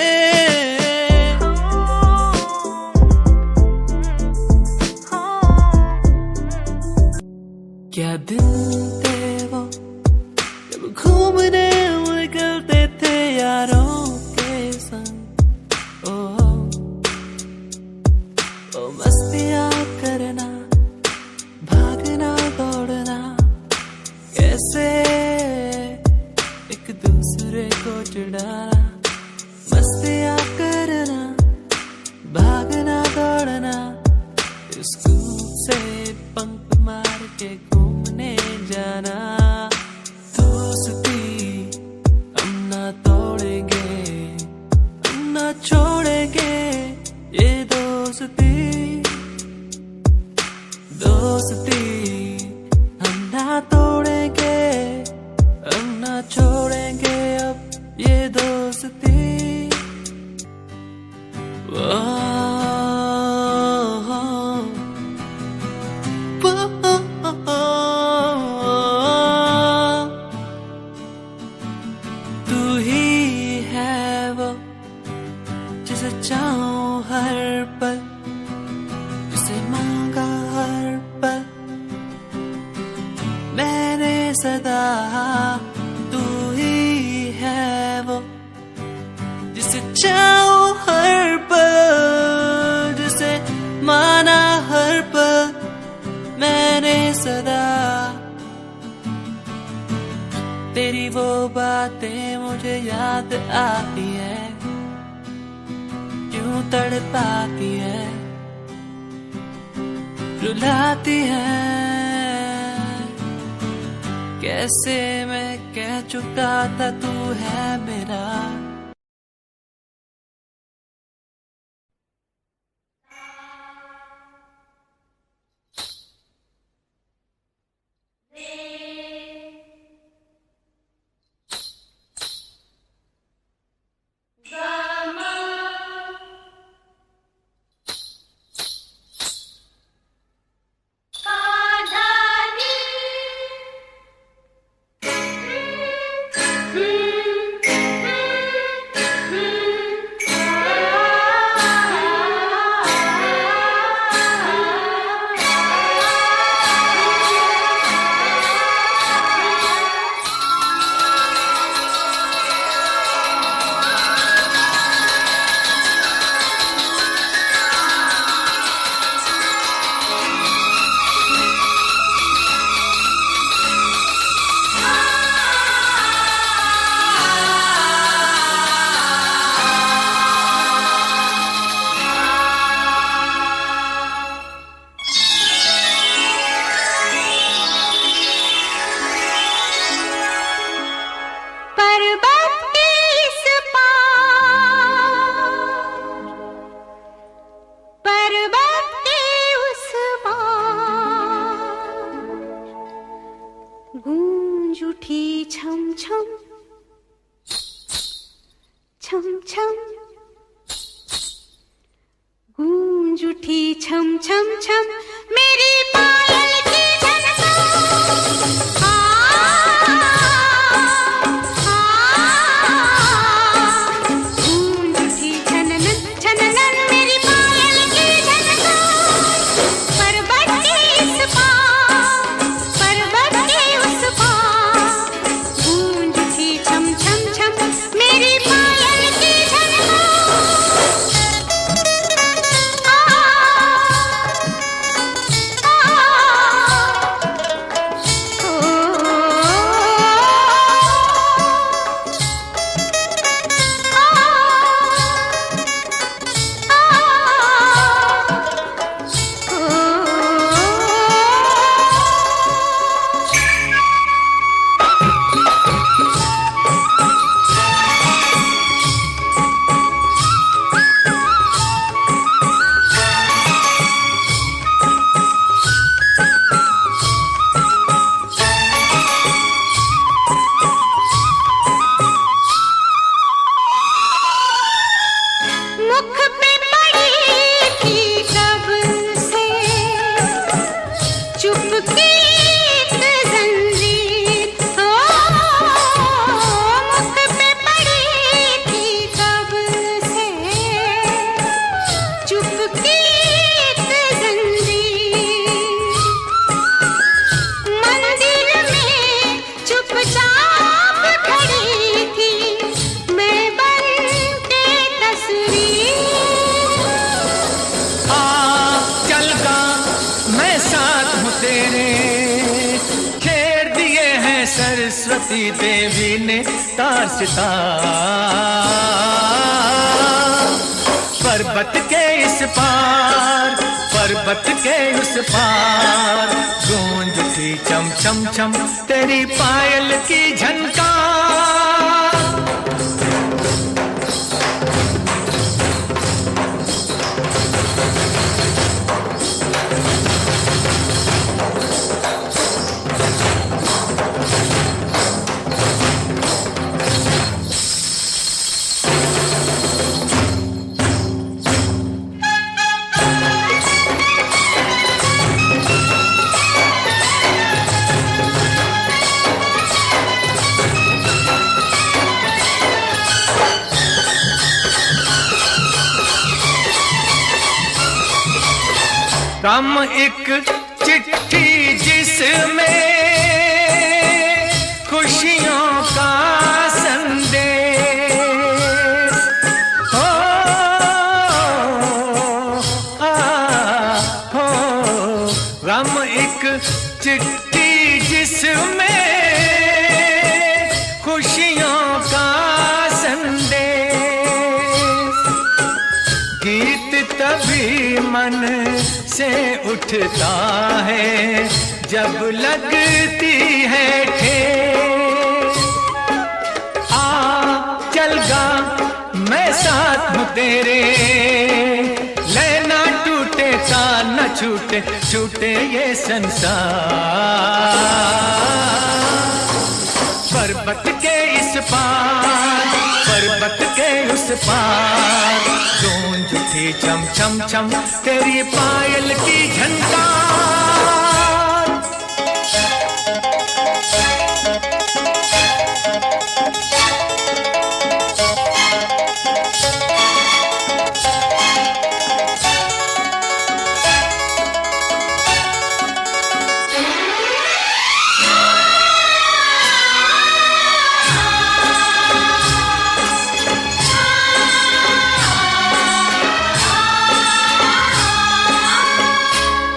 क्या दिन थे वो जब घूमने निकलते थे यारों के संग, ओ मस्तियाँ करना, भागना दौड़ना, कैसे एक दूसरे को चिढ़ाना, मस्तियाँ करना, भागना दौड़ना, स्कूल से बंक मार के घूमने जाना। दोस्ती हम ना तोड़ेंगे, हम ना छोड़ेंगे ये दोस्ती, दोस्ती हम ना तोड़ेंगे, हम ना छोड़ेंगे अब ये दोस्ती। तू ही है वो जिसे चाहूं हर पल, जिसे मांगा हर पल मैंने सदा। तू ही है वो जिसे चाहूं हर पल, जिसे माना हर पल मैंने सदा। तेरी वो बातें मुझे याद आती है, क्यों तड़पाती है, रुलाती है, कैसे मैं कह चुका था तू है मेरा।
गूंज उठी छम छम छम मेरी पायल की धड़कन। गूंज उठी छनन छनन मेरी पायल की झनकार, पर्वत के इस पार, पर्वत के उस पार, गूंज उठी छम छम छम मेरी पायल की मुख पे पड़ी थी कब से चुपकी एक जंजीर, हो मुख पे पड़ी थी कब से चुपकी एक जंजीर, मंदिर में चुपचाप खड़ी थी मैं बन के तस्वीर।
चल गा मैं साथ हूँ तेरे, खेर दिए हैं सरस्वती देवी ने तार सितार, पर्वत के इस पार, पर्वत के उस पार, गूंज उठी चम चम चम तेरी पायल की झनकार। कम एक चिट्ठी जिसमें खुशियों का संदेश हो, हो गम एक चिट्ठी जिसमें खुशियों का संदेश, गीत तभी मन से उठता है जब लगती है ठेस। चल गा मैं साथ हूँ तेरे, लेना टूटे तार न छूटे, छूटे ये संसार, पर्वत के इस पार, पर्वत के उस पार, गूंज उठी छम छम छम तेरी पायल की झनकार।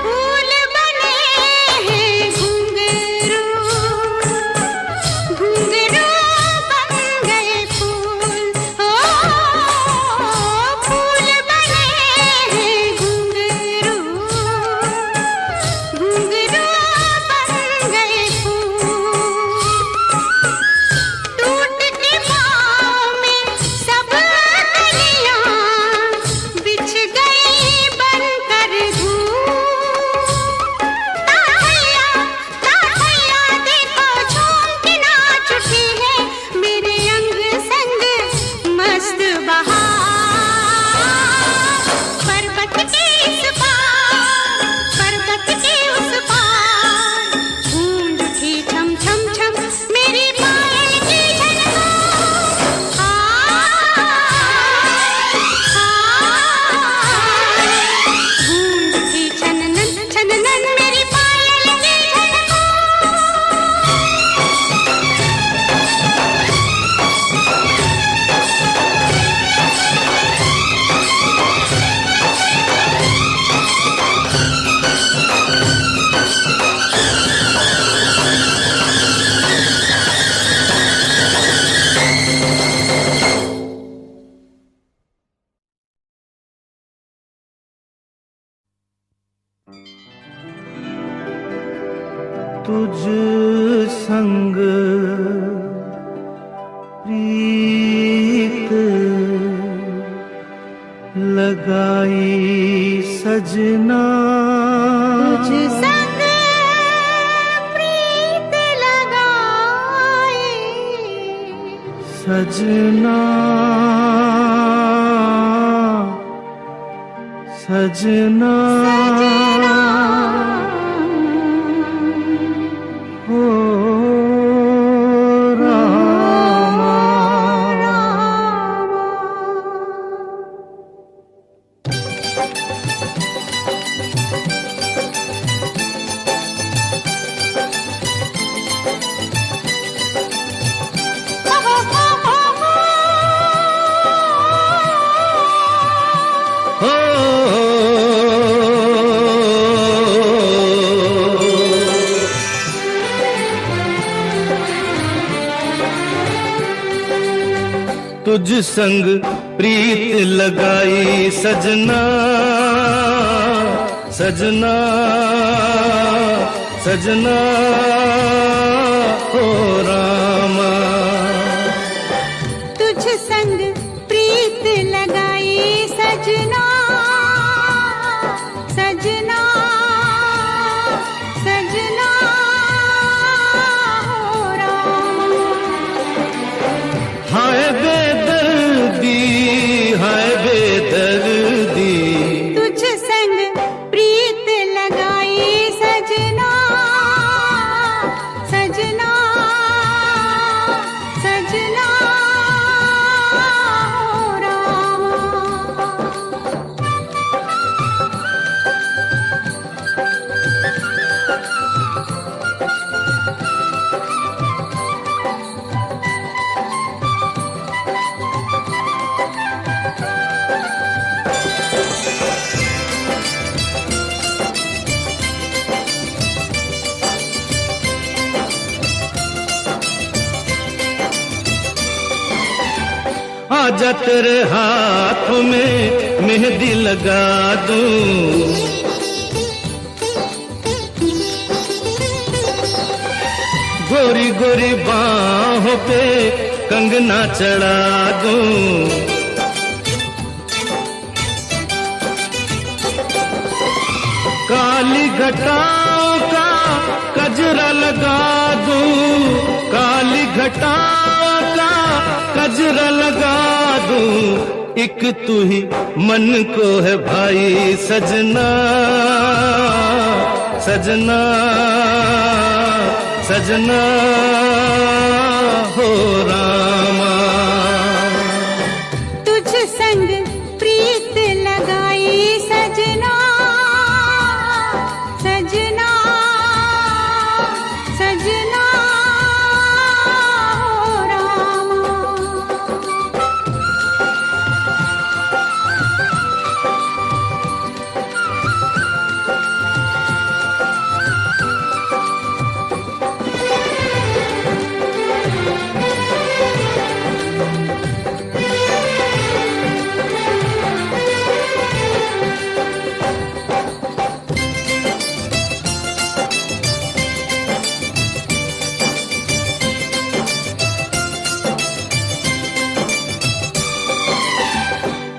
फूल
तुझ संग प्रीत लगाई सजना,
तुझ संग प्रीत लगाई
सजना सजना हो रामा। तुझ संग प्रीत लगाई सजना सजना सजना हो रामा।
तुझ संग प्रीत लगाई सजना सजना सजना हो रामा।
हाय बेदर्दी हाय बेदर्दी,
तुझ संग प्रीत लगाई सजना सजना सजना हो रामा।
आजा तेरे हाथों में मेहंदी लगा दूं, गोरी गोरी बाहों पे कंगना चढ़ा दूं, काली घटाओं का कजरा लगा दूं, काली घटाओं का कजरा लगा दूं, एक तू ही मन को है भाई सजना सजना सजना हो रामा।
तुझ संग प्रीत लगाई सजना सजना सजना हो रामा।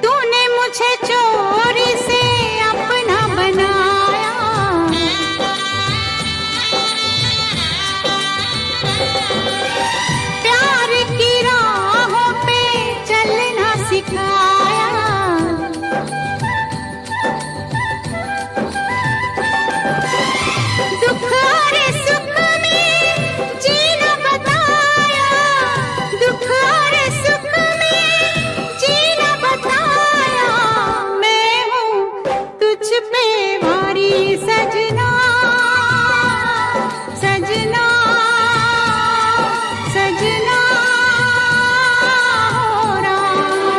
तूने मुझे चोरी से अपना बनाया, प्यार की राहों पे चलना सिखाया, दुख और सुख में जीना बताया, दुख और सुख में जीना बताया, मैं हूँ तुझ पे भारी सजना सजना सजना हो रामा।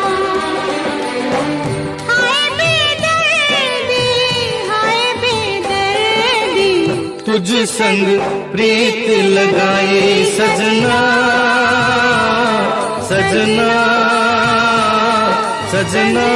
हाय बेदर्दी
तुझ संग प्रीत लगाई सजना सजना सजना